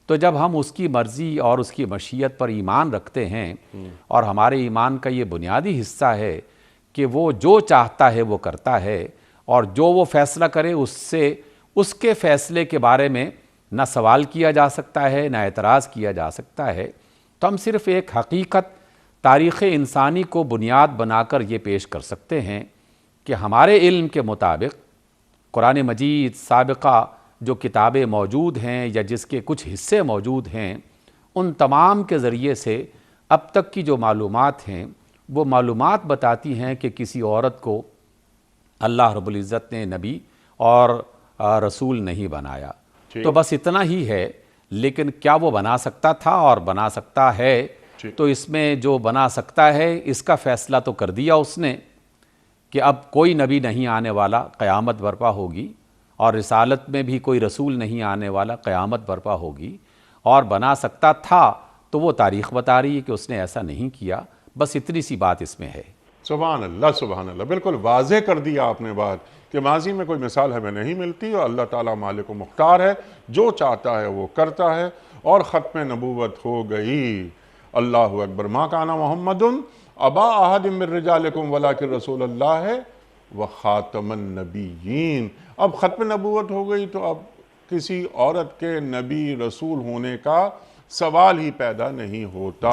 تو جب ہم اس کی مرضی اور اس کی مشیت پر ایمان رکھتے ہیں، اور ہمارے ایمان کا یہ بنیادی حصہ ہے کہ وہ جو چاہتا ہے وہ کرتا ہے، اور جو وہ فیصلہ کرے اس کے فیصلے کے بارے میں نہ سوال کیا جا سکتا ہے، نہ اعتراض کیا جا سکتا ہے، تو ہم صرف ایک حقیقت تاریخ انسانی کو بنیاد بنا کر یہ پیش کر سکتے ہیں کہ ہمارے علم کے مطابق قرآن مجید سابقہ جو کتابیں موجود ہیں یا جس کے کچھ حصے موجود ہیں، ان تمام کے ذریعے سے اب تک کی جو معلومات ہیں وہ معلومات بتاتی ہیں کہ کسی عورت کو اللہ رب العزت نے نبی اور رسول نہیں بنایا۔ تو بس اتنا ہی ہے، لیکن کیا وہ بنا سکتا تھا اور بنا سکتا ہے؟ تو اس میں جو بنا سکتا ہے اس کا فیصلہ تو کر دیا اس نے کہ اب کوئی نبی نہیں آنے والا، قیامت برپا ہوگی، اور رسالت میں بھی کوئی رسول نہیں آنے والا، قیامت برپا ہوگی۔ اور بنا سکتا تھا تو وہ تاریخ بتا رہی ہے کہ اس نے ایسا نہیں کیا، بس اتنی سی بات اس میں ہے۔ سبحان اللہ، سبحان اللہ، بالکل واضح کر دیا آپ نے بات کہ ماضی میں کوئی مثال ہمیں نہیں ملتی، اور اللہ تعالیٰ مالک و مختار ہے، جو چاہتا ہے وہ کرتا ہے، اور ختم نبوت ہو گئی۔ اللہ اکبر۔ ما کان محمد ابا احد من رجالکم ولکن رسول اللہ وخاتم النبیین۔ اب ختم نبوت ہو گئی تو اب کسی عورت کے نبی رسول ہونے کا سوال ہی پیدا نہیں ہوتا۔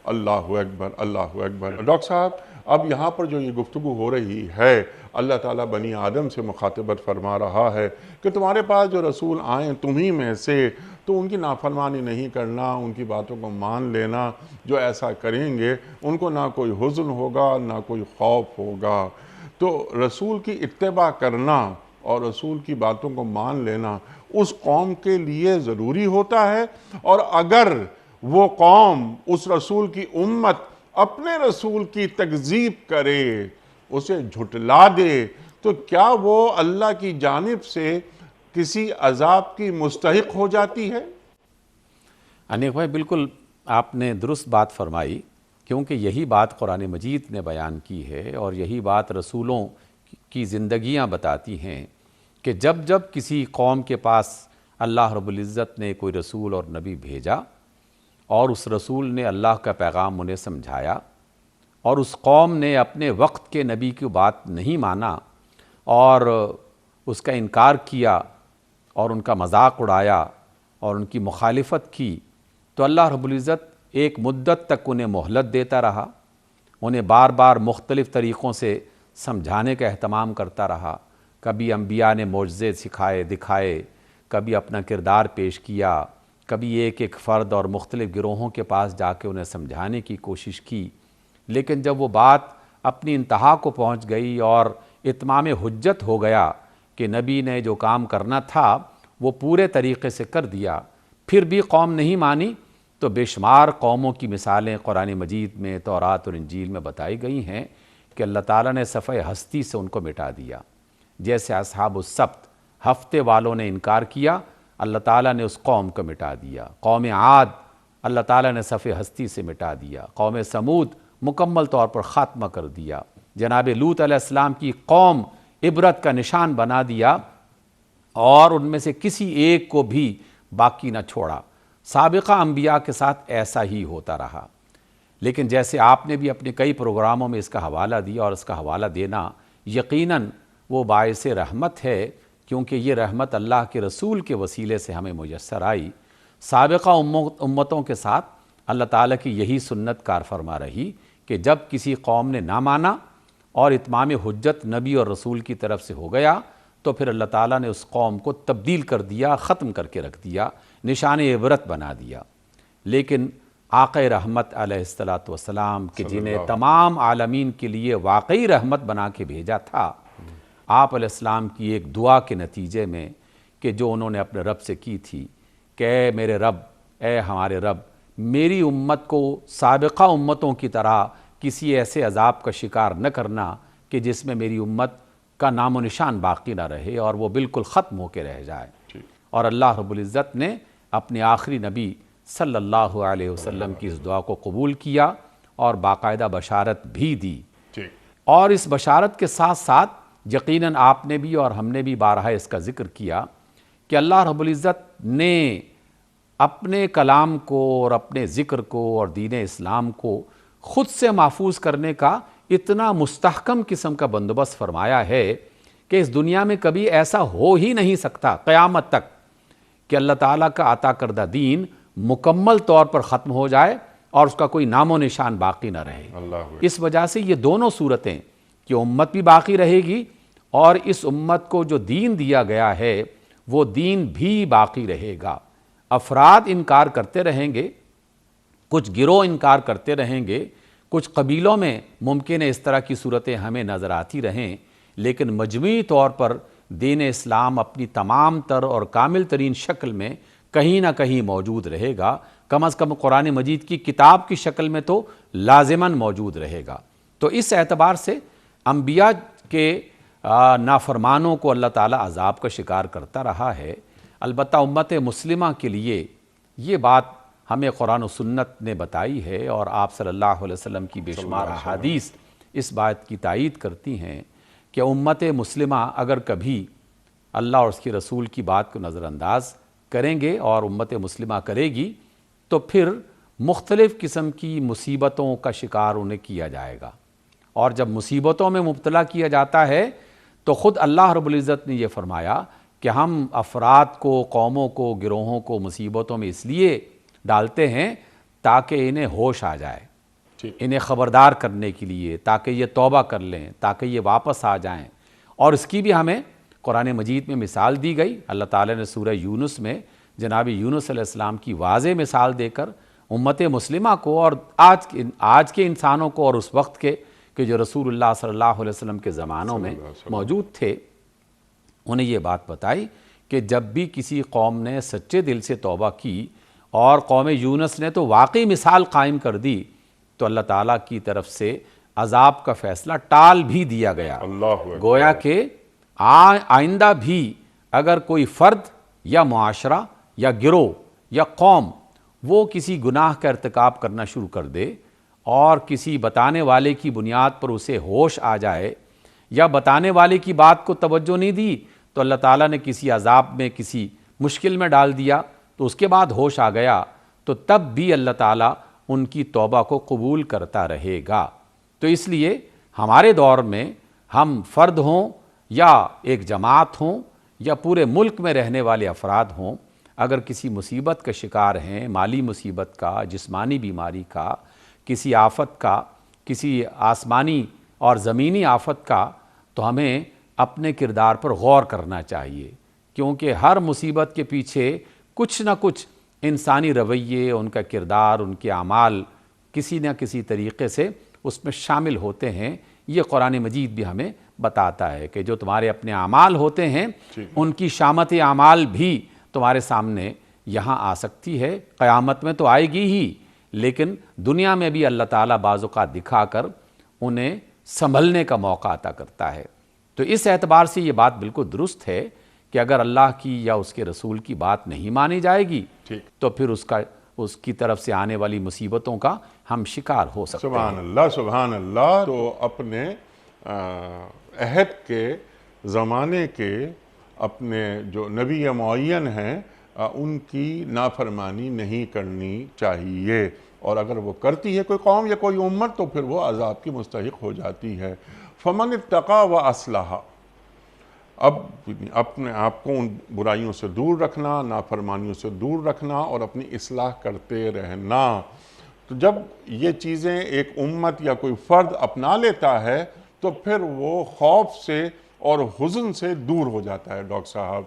اللہ اکبر، اللہ اکبر۔ ڈاکٹر صاحب، اب یہاں پر جو یہ گفتگو ہو رہی ہے، اللہ تعالیٰ بنی آدم سے مخاطبت فرما رہا ہے کہ تمہارے پاس جو رسول آئیں تمہیں میں سے، تو ان کی نافرمانی نہیں کرنا، ان کی باتوں کو مان لینا۔ جو ایسا کریں گے ان کو نہ کوئی حزن ہوگا، نہ کوئی خوف ہوگا۔ تو رسول کی اتباع کرنا اور رسول کی باتوں کو مان لینا اس قوم کے لیے ضروری ہوتا ہے، اور اگر وہ قوم، اس رسول کی امت اپنے رسول کی تکذیب کرے، اسے جھٹلا دے، تو کیا وہ اللہ کی جانب سے کسی عذاب کی مستحق ہو جاتی ہے؟ انیک بھائی، بالکل آپ نے درست بات فرمائی، کیونکہ یہی بات قرآن مجید نے بیان کی ہے، اور یہی بات رسولوں کی زندگیاں بتاتی ہیں کہ جب جب کسی قوم کے پاس اللہ رب العزت نے کوئی رسول اور نبی بھیجا، اور اس رسول نے اللہ کا پیغام انہیں سمجھایا، اور اس قوم نے اپنے وقت کے نبی کی بات نہیں مانا اور اس کا انکار کیا اور ان کا مذاق اڑایا اور ان کی مخالفت کی، تو اللہ رب العزت ایک مدت تک انہیں مہلت دیتا رہا، انہیں بار بار مختلف طریقوں سے سمجھانے کا اہتمام کرتا رہا۔ کبھی انبیاء نے معجزے سکھائے دکھائے، کبھی اپنا کردار پیش کیا، کبھی ایک ایک فرد اور مختلف گروہوں کے پاس جا کے انہیں سمجھانے کی کوشش کی، لیکن جب وہ بات اپنی انتہا کو پہنچ گئی اور اتمام حجت ہو گیا کہ نبی نے جو کام کرنا تھا وہ پورے طریقے سے کر دیا، پھر بھی قوم نہیں مانی، تو بے شمار قوموں کی مثالیں قرآن مجید میں، تورات اور انجیل میں بتائی گئی ہیں کہ اللہ تعالیٰ نے صفحہ ہستی سے ان کو مٹا دیا۔ جیسے اصحاب السبت، ہفتے والوں نے انکار کیا، اللہ تعالیٰ نے اس قوم کو مٹا دیا۔ قوم عاد، اللہ تعالیٰ نے صفحہ ہستی سے مٹا دیا۔ قوم سمود مکمل طور پر خاتمہ کر دیا۔ جناب لوط علیہ السلام کی قوم عبرت کا نشان بنا دیا، اور ان میں سے کسی ایک کو بھی باقی نہ چھوڑا۔ سابقہ انبیاء کے ساتھ ایسا ہی ہوتا رہا۔ لیکن جیسے آپ نے بھی اپنے کئی پروگراموں میں اس کا حوالہ دیا، اور اس کا حوالہ دینا یقیناً وہ باعث رحمت ہے، کیونکہ یہ رحمت اللہ کے رسول کے وسیلے سے ہمیں میسر آئی۔ سابقہ امتوں کے ساتھ اللہ تعالیٰ کی یہی سنت کار فرما رہی کہ جب کسی قوم نے نہ مانا اور اتمام حجت نبی اور رسول کی طرف سے ہو گیا تو پھر اللہ تعالیٰ نے اس قوم کو تبدیل کر دیا، ختم کر کے رکھ دیا، نشان عبرت بنا دیا۔ لیکن آقا رحمت علیہ السلام کہ جنہیں تمام عالمین کے لیے واقعی رحمت بنا کے بھیجا تھا، آپ علیہ السلام کی ایک دعا کے نتیجے میں کہ جو انہوں نے اپنے رب سے کی تھی کہ اے میرے رب، اے ہمارے رب، میری امت کو سابقہ امتوں کی طرح کسی ایسے عذاب کا شکار نہ کرنا کہ جس میں میری امت کا نام و نشان باقی نہ رہے اور وہ بالکل ختم ہو کے رہ جائے۔ اور اللہ رب العزت نے اپنے آخری نبی صلی اللہ علیہ وسلم کی اس دعا کو قبول کیا اور باقاعدہ بشارت بھی دی۔ اور اس بشارت کے ساتھ ساتھ یقیناً آپ نے بھی اور ہم نے بھی بارہا اس کا ذکر کیا کہ اللہ رب العزت نے اپنے کلام کو اور اپنے ذکر کو اور دین اسلام کو خود سے محفوظ کرنے کا اتنا مستحکم قسم کا بندوبست فرمایا ہے کہ اس دنیا میں کبھی ایسا ہو ہی نہیں سکتا قیامت تک کہ اللہ تعالیٰ کا عطا کردہ دین مکمل طور پر ختم ہو جائے اور اس کا کوئی نام و نشان باقی نہ رہے۔ اس وجہ سے یہ دونوں صورتیں کہ امت بھی باقی رہے گی اور اس امت کو جو دین دیا گیا ہے وہ دین بھی باقی رہے گا۔ افراد انکار کرتے رہیں گے، کچھ گروہ انکار کرتے رہیں گے، کچھ قبیلوں میں ممکن ہے اس طرح کی صورتیں ہمیں نظر آتی رہیں، لیکن مجموعی طور پر دین اسلام اپنی تمام تر اور کامل ترین شکل میں کہیں نہ کہیں موجود رہے گا، کم از کم قرآن مجید کی کتاب کی شکل میں تو لازماً موجود رہے گا۔ تو اس اعتبار سے انبیاء کے نافرمانوں کو اللہ تعالیٰ عذاب کا شکار کرتا رہا ہے۔ البتہ امت مسلمہ کے لیے یہ بات ہمیں قرآن و سنت نے بتائی ہے اور آپ صلی اللہ علیہ وسلم کی بے شمار احادیث اس بات کی تائید کرتی ہیں کہ امت مسلمہ اگر کبھی اللہ اور اس کے رسول کی بات کو نظر انداز کریں گے اور امت مسلمہ کرے گی تو پھر مختلف قسم کی مصیبتوں کا شکار انہیں کیا جائے گا، اور جب مصیبتوں میں مبتلا کیا جاتا ہے تو خود اللہ رب العزت نے یہ فرمایا کہ ہم افراد کو، قوموں کو، گروہوں کو مصیبتوں میں اس لیے ڈالتے ہیں تاکہ انہیں ہوش آ جائے، انہیں خبردار کرنے کے لیے، تاکہ یہ توبہ کر لیں، تاکہ یہ واپس آ جائیں۔ اور اس کی بھی ہمیں قرآن مجید میں مثال دی گئی۔ اللہ تعالیٰ نے سورہ یونس میں جناب یونس علیہ السلام کی واضح مثال دے کر امت مسلمہ کو اور آج کے انسانوں کو اور اس وقت کے کہ جو رسول اللہ صلی اللہ علیہ وسلم کے زمانوں میں موجود تھے، انہیں یہ بات بتائی کہ جب بھی کسی قوم نے سچے دل سے توبہ کی اور قوم یونس نے تو واقعی مثال قائم کر دی تو اللہ تعالیٰ کی طرف سے عذاب کا فیصلہ ٹال بھی دیا گیا۔ گویا کہ آئندہ بھی اگر کوئی فرد یا معاشرہ یا گروہ یا قوم وہ کسی گناہ کا ارتکاب کرنا شروع کر دے اور کسی بتانے والے کی بنیاد پر اسے ہوش آ جائے یا بتانے والے کی بات کو توجہ نہیں دی تو اللہ تعالیٰ نے کسی عذاب میں، کسی مشکل میں ڈال دیا تو اس کے بعد ہوش آ گیا تو تب بھی اللہ تعالیٰ ان کی توبہ کو قبول کرتا رہے گا۔ تو اس لیے ہمارے دور میں ہم فرد ہوں یا ایک جماعت ہوں یا پورے ملک میں رہنے والے افراد ہوں، اگر کسی مصیبت کا شکار ہیں، مالی مصیبت کا، جسمانی بیماری کا، کسی آفت کا، کسی آسمانی اور زمینی آفت کا، تو ہمیں اپنے کردار پر غور کرنا چاہیے، کیونکہ ہر مصیبت کے پیچھے کچھ نہ کچھ انسانی رویے، ان کا کردار، ان کے اعمال کسی نہ کسی طریقے سے اس میں شامل ہوتے ہیں۔ یہ قرآن مجید بھی ہمیں بتاتا ہے کہ جو تمہارے اپنے اعمال ہوتے ہیں ان کی شامت اعمال بھی تمہارے سامنے یہاں آ سکتی ہے، قیامت میں تو آئے گی ہی، لیکن دنیا میں بھی اللہ تعالیٰ بعض اوقات دکھا کر انہیں سنبھلنے کا موقع عطا کرتا ہے۔ تو اس اعتبار سے یہ بات بالکل درست ہے کہ اگر اللہ کی یا اس کے رسول کی بات نہیں مانی جائے گی تو پھر اس کی طرف سے آنے والی مصیبتوں کا ہم شکار ہو سکتے ہیں۔ سبحان اللہ، سبحان اللہ۔ تو اپنے عہد کے زمانے کے اپنے جو نبی معین ہیں ان کی نافرمانی نہیں کرنی چاہیے، اور اگر وہ کرتی ہے کوئی قوم یا کوئی امت تو پھر وہ عذاب کی مستحق ہو جاتی ہے۔ فمن اتقا و اصلح، اب اپنے آپ کو ان برائیوں سے دور رکھنا، نافرمانیوں سے دور رکھنا اور اپنی اصلاح کرتے رہنا۔ تو جب یہ چیزیں ایک امت یا کوئی فرد اپنا لیتا ہے تو پھر وہ خوف سے اور حزن سے دور ہو جاتا ہے۔ ڈاکٹر صاحب،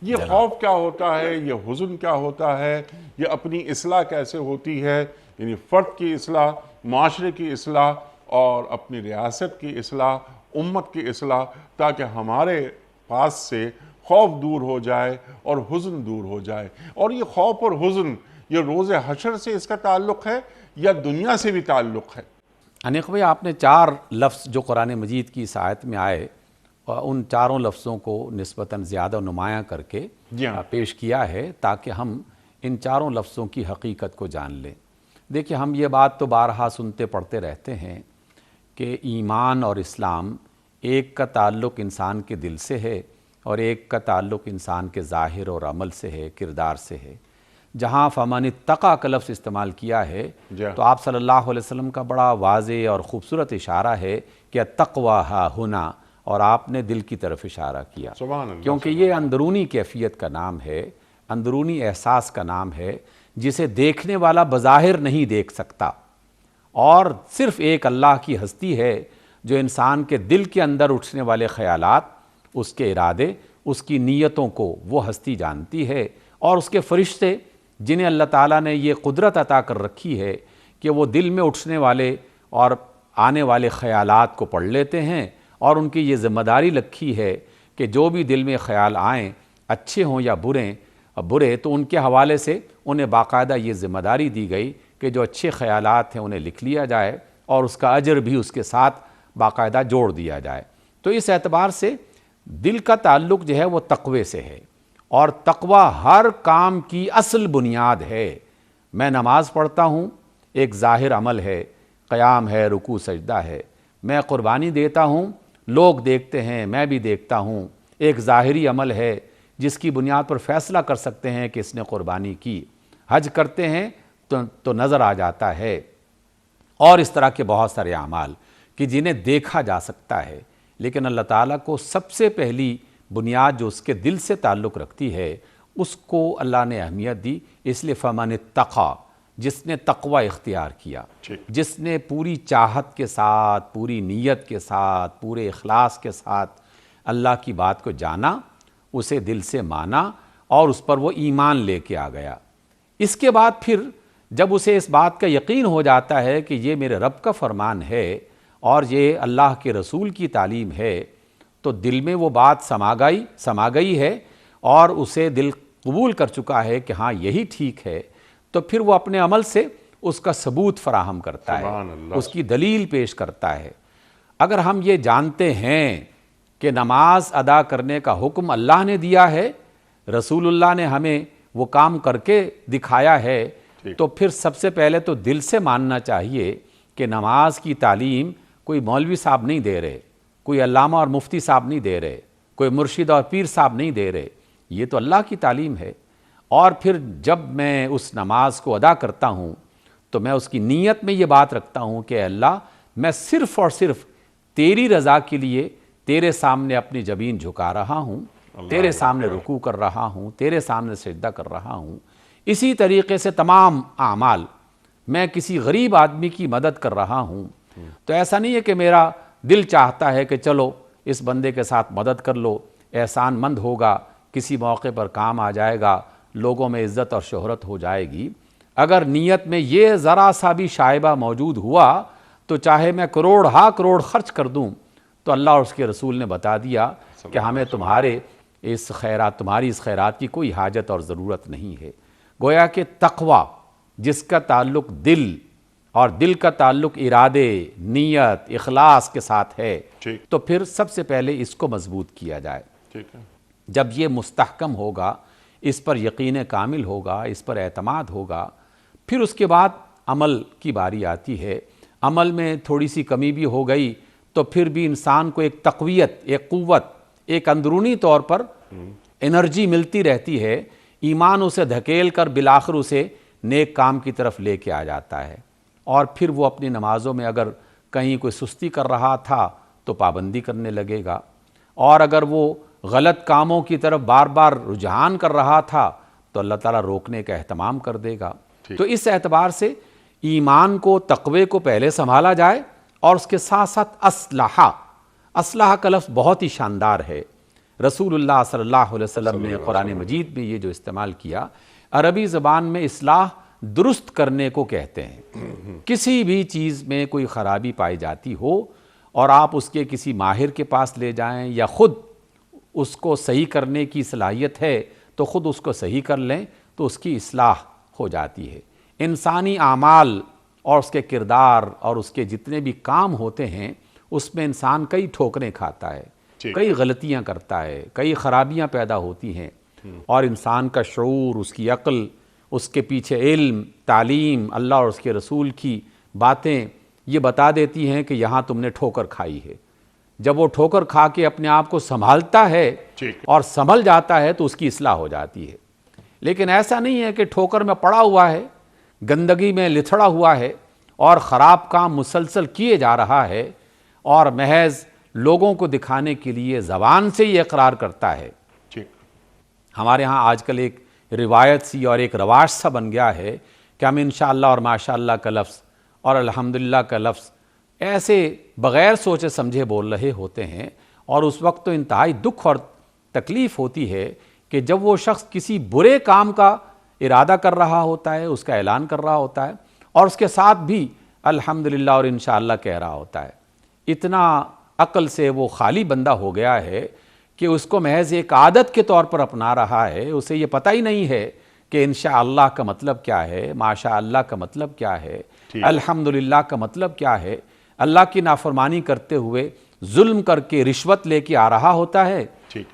یہ خوف کیا ہوتا ہے، یہ حزن کیا ہوتا ہے، یہ اپنی اصلاح کیسے ہوتی ہے؟ یعنی فرد کی اصلاح، معاشرے کی اصلاح اور اپنی ریاست کی اصلاح، امت کی اصلاح، تاکہ ہمارے پاس سے خوف دور ہو جائے اور حزن دور ہو جائے۔ اور یہ خوف اور حزن یہ روز حشر سے اس کا تعلق ہے یا دنیا سے بھی تعلق ہے؟ انیق بھائی، آپ نے 4 لفظ جو قرآن مجید کی اس آیت میں آئے ان چاروں لفظوں کو نسبتاً زیادہ نمایاں کر کے جی ہاں، پیش کیا ہے تاکہ ہم ان چاروں لفظوں کی حقیقت کو جان لیں۔ دیکھیں، ہم یہ بات تو بارہا سنتے پڑھتے رہتے ہیں کہ ایمان اور اسلام ایک کا تعلق انسان کے دل سے ہے اور ایک کا تعلق انسان کے ظاہر اور عمل سے ہے، کردار سے ہے۔ جہاں فمن اتقیٰ کا لفظ استعمال کیا ہے تو آپ صلی اللہ علیہ وسلم کا بڑا واضح اور خوبصورت اشارہ ہے کہ التقویٰ ہا ہنا، اور آپ نے دل کی طرف اشارہ کیا، سبحان اللہ، کیونکہ یہ اندرونی کیفیت کا نام ہے، اندرونی احساس کا نام ہے جسے دیکھنے والا بظاہر نہیں دیکھ سکتا، اور صرف ایک اللہ کی ہستی ہے جو انسان کے دل کے اندر اٹھنے والے خیالات، اس کے ارادے، اس کی نیتوں کو وہ ہستی جانتی ہے، اور اس کے فرشتے جنہیں اللہ تعالیٰ نے یہ قدرت عطا کر رکھی ہے کہ وہ دل میں اٹھنے والے اور آنے والے خیالات کو پڑھ لیتے ہیں، اور ان کی یہ ذمہ داری رکھی ہے کہ جو بھی دل میں خیال آئیں، اچھے ہوں یا برے، تو ان کے حوالے سے انہیں باقاعدہ یہ ذمہ داری دی گئی کہ جو اچھے خیالات ہیں انہیں لکھ لیا جائے اور اس کا اجر بھی اس کے ساتھ باقاعدہ جوڑ دیا جائے۔ تو اس اعتبار سے دل کا تعلق جو ہے وہ تقوی سے ہے، اور تقوی ہر کام کی اصل بنیاد ہے۔ میں نماز پڑھتا ہوں، ایک ظاہر عمل ہے، قیام ہے، رکوع سجدہ ہے۔ میں قربانی دیتا ہوں، لوگ دیکھتے ہیں، میں بھی دیکھتا ہوں، ایک ظاہری عمل ہے جس کی بنیاد پر فیصلہ کر سکتے ہیں کہ اس نے قربانی کی۔ حج کرتے ہیں تو نظر آ جاتا ہے، اور اس طرح کے بہت سارے اعمال کہ جنہیں دیکھا جا سکتا ہے، لیکن اللہ تعالیٰ کو سب سے پہلی بنیاد جو اس کے دل سے تعلق رکھتی ہے اس کو اللہ نے اہمیت دی۔ اس لیے فمن اتقیٰ، جس نے تقوی اختیار کیا، جس نے پوری چاہت کے ساتھ، پوری نیت کے ساتھ، پورے اخلاص کے ساتھ اللہ کی بات کو جانا، اسے دل سے مانا اور اس پر وہ ایمان لے کے آ گیا۔ اس کے بعد پھر جب اسے اس بات کا یقین ہو جاتا ہے کہ یہ میرے رب کا فرمان ہے اور یہ اللہ کے رسول کی تعلیم ہے، تو دل میں وہ بات سما گئی ہے اور اسے دل قبول کر چکا ہے کہ ہاں یہی ٹھیک ہے، تو پھر وہ اپنے عمل سے اس کا ثبوت فراہم کرتا ہے، اس کی دلیل پیش کرتا ہے۔ اگر ہم یہ جانتے ہیں کہ نماز ادا کرنے کا حکم اللہ نے دیا ہے، رسول اللہ نے ہمیں وہ کام کر کے دکھایا ہے، تو پھر سب سے پہلے تو دل سے ماننا چاہیے کہ نماز کی تعلیم کوئی مولوی صاحب نہیں دے رہے، کوئی علامہ اور مفتی صاحب نہیں دے رہے، کوئی مرشد اور پیر صاحب نہیں دے رہے، یہ تو اللہ کی تعلیم ہے۔ اور پھر جب میں اس نماز کو ادا کرتا ہوں تو میں اس کی نیت میں یہ بات رکھتا ہوں کہ اے اللہ، میں صرف اور صرف تیری رضا کے لیے تیرے سامنے اپنی جبین جھکا رہا ہوں، تیرے سامنے رکوع کر رہا ہوں، تیرے سامنے سجدہ کر رہا ہوں۔ اسی طریقے سے تمام اعمال، میں کسی غریب آدمی کی مدد کر رہا ہوں، تو ایسا نہیں ہے کہ میرا دل چاہتا ہے کہ چلو اس بندے کے ساتھ مدد کر لو، احسان مند ہوگا، کسی موقع پر کام آ جائے گا، لوگوں میں عزت اور شہرت ہو جائے گی۔ اگر نیت میں یہ ذرا سا بھی شائبہ موجود ہوا تو چاہے میں کروڑ خرچ کر دوں، تو اللہ اور اس کے رسول نے بتا دیا کہ ہمیں تمہاری اس خیرات کی کوئی حاجت اور ضرورت نہیں ہے۔ گویا کہ تقوی جس کا تعلق دل اور دل کا تعلق ارادے، نیت، اخلاص کے ساتھ ہے، تو پھر سب سے پہلے اس کو مضبوط کیا جائے۔ جب یہ مستحکم ہوگا، اس پر یقین کامل ہوگا، اس پر اعتماد ہوگا، پھر اس کے بعد عمل کی باری آتی ہے۔ عمل میں تھوڑی سی کمی بھی ہو گئی تو پھر بھی انسان کو ایک تقویت، ایک قوت، ایک اندرونی طور پر انرجی ملتی رہتی ہے، ایمان اسے دھکیل کر بالآخر اسے نیک کام کی طرف لے کے آ جاتا ہے۔ اور پھر وہ اپنی نمازوں میں اگر کہیں کوئی سستی کر رہا تھا تو پابندی کرنے لگے گا، اور اگر وہ غلط کاموں کی طرف بار بار رجحان کر رہا تھا تو اللہ تعالیٰ روکنے کا اہتمام کر دے گا۔ تو اس اعتبار سے ایمان کو، تقوی کو پہلے سنبھالا جائے، اور اس کے ساتھ ساتھ اصلاح کا لفظ بہت ہی شاندار ہے۔ رسول اللہ صلی اللہ علیہ وسلم نے قرآن مجید میں یہ جو استعمال کیا، عربی زبان میں اصلاح درست کرنے کو کہتے ہیں۔ کسی بھی چیز میں کوئی خرابی پائی جاتی ہو اور آپ اس کے کسی ماہر کے پاس لے جائیں یا خود اس کو صحیح کرنے کی صلاحیت ہے تو خود اس کو صحیح کر لیں تو اس کی اصلاح ہو جاتی ہے۔ انسانی اعمال اور اس کے کردار اور اس کے جتنے بھی کام ہوتے ہیں اس میں انسان کئی ٹھوکریں کھاتا ہے، کئی غلطیاں کرتا ہے، کئی خرابیاں پیدا ہوتی ہیں، اور انسان کا شعور، اس کی عقل، اس کے پیچھے علم، تعلیم، اللہ اور اس کے رسول کی باتیں یہ بتا دیتی ہیں کہ یہاں تم نے ٹھوکر کھائی ہے۔ جب وہ ٹھوکر کھا کے اپنے آپ کو سنبھالتا ہے اور سنبھل جاتا ہے تو اس کی اصلاح ہو جاتی ہے۔ لیکن ایسا نہیں ہے کہ ٹھوکر میں پڑا ہوا ہے، گندگی میں لتھڑا ہوا ہے اور خراب کام مسلسل کیے جا رہا ہے، اور محض لوگوں کو دکھانے کے لیے زبان سے یہ اقرار کرتا ہے۔ ہمارے ہاں آج کل ایک روایت سی اور ایک رواج سا بن گیا ہے کہ ہم انشاءاللہ اور ماشاءاللہ کا لفظ اور الحمدللہ کا لفظ ایسے بغیر سوچے سمجھے بول رہے ہوتے ہیں، اور اس وقت تو انتہائی دکھ اور تکلیف ہوتی ہے کہ جب وہ شخص کسی برے کام کا ارادہ کر رہا ہوتا ہے، اس کا اعلان کر رہا ہوتا ہے، اور اس کے ساتھ بھی الحمدللہ اور انشاءاللہ کہہ رہا ہوتا ہے۔ اتنا عقل سے وہ خالی بندہ ہو گیا ہے کہ اس کو محض ایک عادت کے طور پر اپنا رہا ہے، اسے یہ پتہ ہی نہیں ہے کہ انشاءاللہ کا مطلب کیا ہے، ماشاءاللہ کا مطلب کیا ہے، الحمدللہ کا مطلب کیا ہے۔ اللہ کی نافرمانی کرتے ہوئے ظلم کر کے رشوت لے کے آ رہا ہوتا ہے،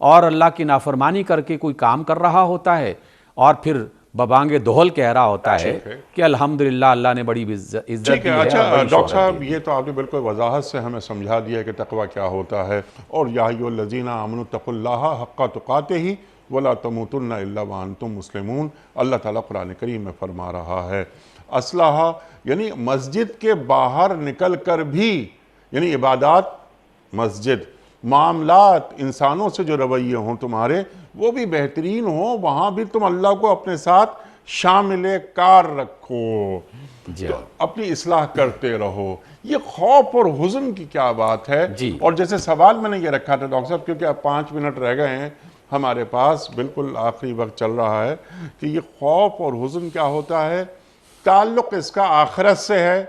اور اللہ کی نافرمانی کر کے کوئی کام کر رہا ہوتا ہے، اور پھر ببانگ دہل کہہ رہا ہوتا ہے کہ الحمدللہ اللہ نے بڑی عزت دی ہے۔ اچھا ڈاکٹر صاحب، یہ تو آپ نے بالکل وضاحت سے ہمیں سمجھا دیا کہ تقوی کیا ہوتا ہے، اور یا ایھا الذین آمنوا اتقوا اللہ حق تقاتہ ولا تموتن الا وانتم مسلمون، اللہ تعالیٰ قرآن کریم میں فرما رہا ہے۔ اصلاح یعنی مسجد کے باہر نکل کر بھی، یعنی عبادات، مسجد، معاملات، انسانوں سے جو رویے ہوں تمہارے وہ بھی بہترین ہوں، وہاں بھی تم اللہ کو اپنے ساتھ شامل کار رکھو، تو اپنی اصلاح کرتے رہو۔ یہ خوف اور حزن کی کیا بات ہے؟ اور جیسے سوال میں نے یہ رکھا تھا ڈاکٹر صاحب، کیونکہ اب 5 منٹ رہ گئے ہیں ہمارے پاس، بالکل آخری وقت چل رہا ہے، کہ یہ خوف اور حزن کیا ہوتا ہے؟ تعلق اس کا آخرت سے ہے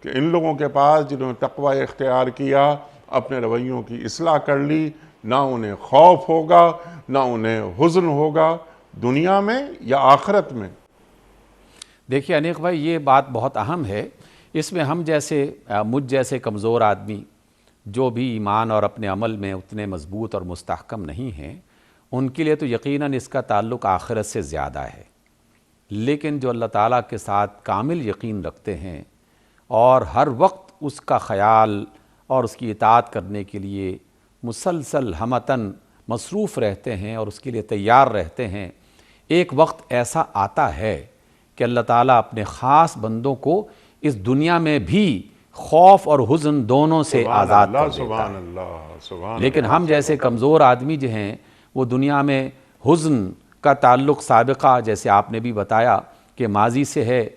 کہ ان لوگوں کے پاس جنہوں نے تقوی اختیار کیا، اپنے رویوں کی اصلاح کر لی، نہ انہیں خوف ہوگا، نہ انہیں حزن ہوگا، دنیا میں یا آخرت میں۔ دیکھیے انیق بھائی، یہ بات بہت اہم ہے۔ اس میں ہم جیسے، مجھ جیسے کمزور آدمی جو بھی ایمان اور اپنے عمل میں اتنے مضبوط اور مستحکم نہیں ہیں، ان کے لیے تو یقیناً اس کا تعلق آخرت سے زیادہ ہے۔ لیکن جو اللہ تعالیٰ کے ساتھ کامل یقین رکھتے ہیں اور ہر وقت اس کا خیال اور اس کی اطاعت کرنے کے لیے مسلسل ہمتاً مصروف رہتے ہیں اور اس کے لیے تیار رہتے ہیں، ایک وقت ایسا آتا ہے کہ اللہ تعالیٰ اپنے خاص بندوں کو اس دنیا میں بھی خوف اور حزن دونوں سے آزاد کر دیتا ہے۔ لیکن ہم جیسے کمزور آدمی جو ہیں، وہ دنیا میں حزن کا تعلق سابقہ، جیسے آپ نے بھی بتایا کہ ماضی سے ہے،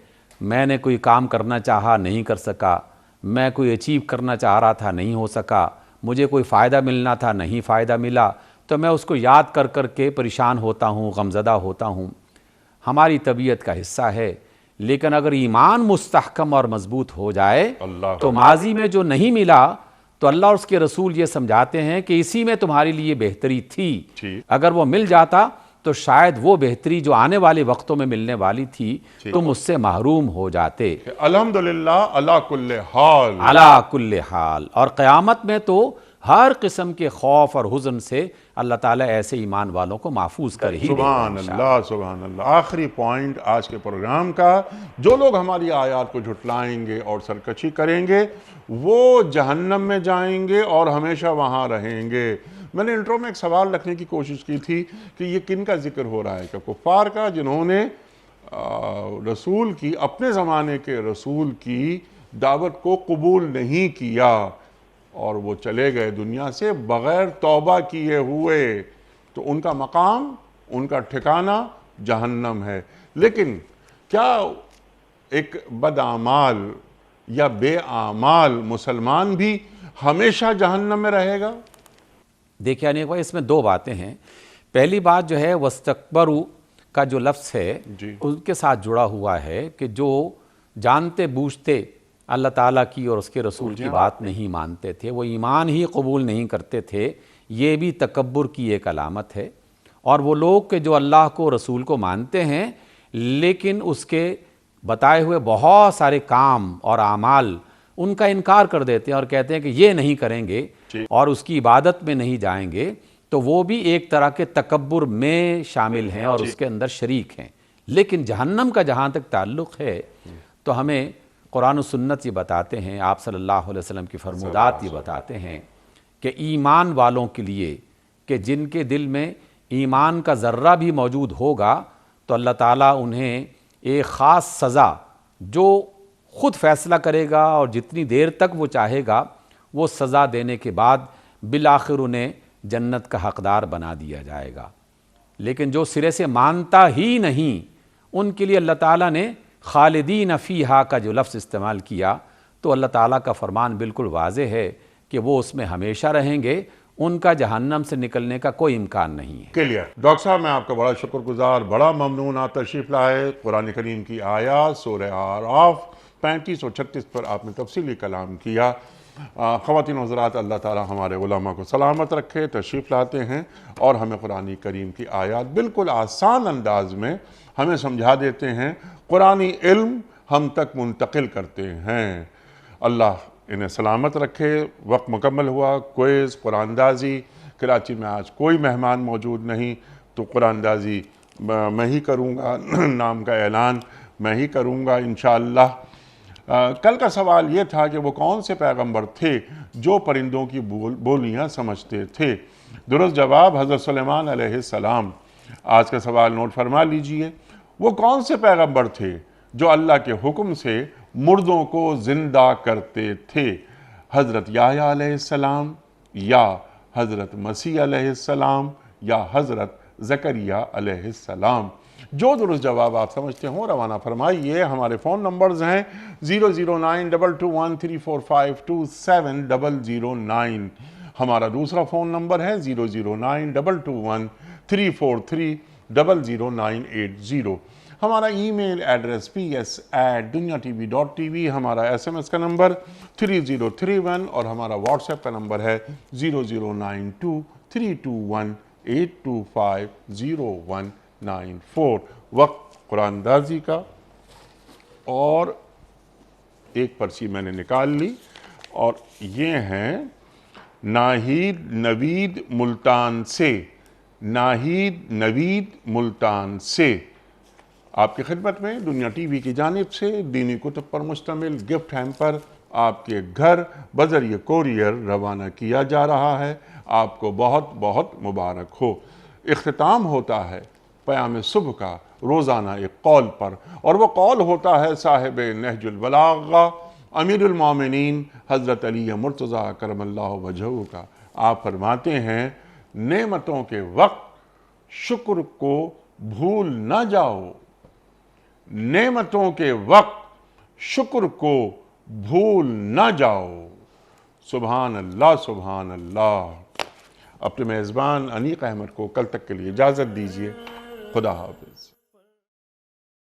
میں نے کوئی کام کرنا چاہا نہیں کر سکا، میں کوئی اچیو کرنا چاہ رہا تھا نہیں ہو سکا، مجھے کوئی فائدہ ملنا تھا نہیں فائدہ ملا، تو میں اس کو یاد کر کر کے پریشان ہوتا ہوں، غمزدہ ہوتا ہوں۔ ہماری طبیعت کا حصہ ہے، لیکن اگر ایمان مستحکم اور مضبوط ہو جائے تو ماضی میں جو نہیں ملا تو اللہ اور اس کے رسول یہ سمجھاتے ہیں کہ اسی میں تمہاری لیے بہتری تھی، اگر وہ مل جاتا تو شاید وہ بہتری جو آنے والے وقتوں میں ملنے والی تھی تم اس سے محروم ہو جاتے۔ الحمدللہ علی کل حال، علی کل حال۔ اور قیامت میں تو ہر قسم کے خوف اور حزن سے اللہ تعالیٰ ایسے ایمان والوں کو محفوظ کر ہی دے گا۔ سبحان اللہ، سبحان اللہ۔ آخری پوائنٹ آج کے پروگرام کا، جو لوگ ہماری آیات کو جھٹلائیں گے اور سرکشی کریں گے وہ جہنم میں جائیں گے اور ہمیشہ وہاں رہیں گے۔ میں نے انٹرو میں ایک سوال رکھنے کی کوشش کی تھی کہ یہ کن کا ذکر ہو رہا ہے، کہ کفار کا جنہوں نے رسول کی، اپنے زمانے کے رسول کی دعوت کو قبول نہیں کیا اور وہ چلے گئے دنیا سے بغیر توبہ کیے ہوئے۔ تو ان کا مقام، ان کا ٹھکانہ جہنم ہے۔ لیکن کیا ایک بدعمال یا بے اعمال مسلمان بھی ہمیشہ جہنم میں رہے گا؟ دیکھیے انیک بھائی، اس میں دو باتیں ہیں۔ پہلی بات جو ہے وَاسْتَكْبَرُوا کا جو لفظ ہے جی ان کے ساتھ جڑا ہوا ہے کہ جو جانتے بوجھتے اللہ تعالیٰ کی اور اس کے رسول کی بات نہیں مانتے تھے، وہ ایمان ہی قبول نہیں کرتے تھے، یہ بھی تکبر کی ایک علامت ہے۔ اور وہ لوگ کہ جو اللہ کو رسول کو مانتے ہیں لیکن اس کے بتائے ہوئے بہت سارے کام اور اعمال ان کا انکار کر دیتے ہیں اور کہتے ہیں کہ یہ نہیں کریں گے اور اس کی عبادت میں نہیں جائیں گے، تو وہ بھی ایک طرح کے تکبر میں شامل ہیں اور اس کے اندر شریک ہیں۔ لیکن جہنم کا جہاں تک تعلق ہے تو ہمیں قرآن و سنت یہ بتاتے ہیں، آپ صلی اللہ علیہ وسلم کی فرمودات یہ بتاتے ہیں کہ ایمان والوں کے لیے کہ جن کے دل میں ایمان کا ذرہ بھی موجود ہوگا تو اللہ تعالیٰ انہیں ایک خاص سزا جو خود فیصلہ کرے گا اور جتنی دیر تک وہ چاہے گا وہ سزا دینے کے بعد بالآخر انہیں جنت کا حقدار بنا دیا جائے گا۔ لیکن جو سرے سے مانتا ہی نہیں ان کے لیے اللہ تعالیٰ نے خالدین فیہا کا جو لفظ استعمال کیا تو اللہ تعالیٰ کا فرمان بالکل واضح ہے کہ وہ اس میں ہمیشہ رہیں گے، ان کا جہنم سے نکلنے کا کوئی امکان نہیں ہے۔ کلیئر۔ ڈاکٹر صاحب میں آپ کا بڑا شکر گزار، بڑا ممنون آپ تشریف لائے۔ قرآن کریم کی آیات سورہ اعراف 35 اور 36 پر آپ نے تفصیلی کلام کیا۔ خواتین و حضرات، اللہ تعالی ہمارے علماء کو سلامت رکھے، تشریف لاتے ہیں اور ہمیں قرآن کریم کی آیات بالکل آسان انداز میں ہمیں سمجھا دیتے ہیں، قرآنی علم ہم تک منتقل کرتے ہیں۔ اللہ انہیں سلامت رکھے۔ وقت مکمل ہوا۔ کوئز، قرآن اندازی، کراچی میں آج کوئی مہمان موجود نہیں تو قرآن اندازی میں ہی کروں گا، نام کا اعلان میں ہی کروں گا انشاءاللہ۔ کل کا سوال یہ تھا کہ وہ کون سے پیغمبر تھے جو پرندوں کی بولیاں سمجھتے تھے؟ درست جواب حضرت سلیمان علیہ السلام۔ آج کا سوال نوٹ فرما لیجئے، وہ کون سے پیغمبر تھے جو اللہ کے حکم سے مردوں کو زندہ کرتے تھے؟ حضرت یحییٰ علیہ السلام یا حضرت مسیح علیہ السلام یا حضرت زکریا علیہ السلام؟ جو درست جواب آپ سمجھتے ہوں روانہ فرمائیے۔ ہمارے فون نمبرز ہیں 00922134527 ہمارا دوسرا فون نمبر ہے 0092213430098 ہمارا ای میل ایڈریس ps@dunyatv.tv ہمارا SMS کا نمبر 3031 اور ہمارا واٹس ایپ کا نمبر ہے 00923218250194۔ وقت قرآن اندازی کا، اور ایک پرچی میں نے نکال لی اور یہ ہیں ناہید نوید ملتان سے، ناہید نوید ملتان سے آپ کی خدمت میں دنیا ٹی وی کی جانب سے دینی کتب پر مشتمل گفٹ ہیمپر آپ کے گھر بذریعہ کوریئر روانہ کیا جا رہا ہے۔ آپ کو بہت بہت مبارک ہو۔ اختتام ہوتا ہے پیام صبح کا روزانہ ایک قول پر، اور وہ قول ہوتا ہے صاحب نہج البلاغہ امیر المومنین حضرت علی مرتضیٰ کرم اللہ وجہہ کا۔ آپ فرماتے ہیں، نعمتوں کے وقت شکر کو بھول نہ جاؤ، نعمتوں کے وقت شکر کو بھول نہ جاؤ۔ سبحان اللہ سبحان اللہ۔ اپنے میزبان انیق احمد کو کل تک کے لیے اجازت دیجیے۔ خدا حافظ۔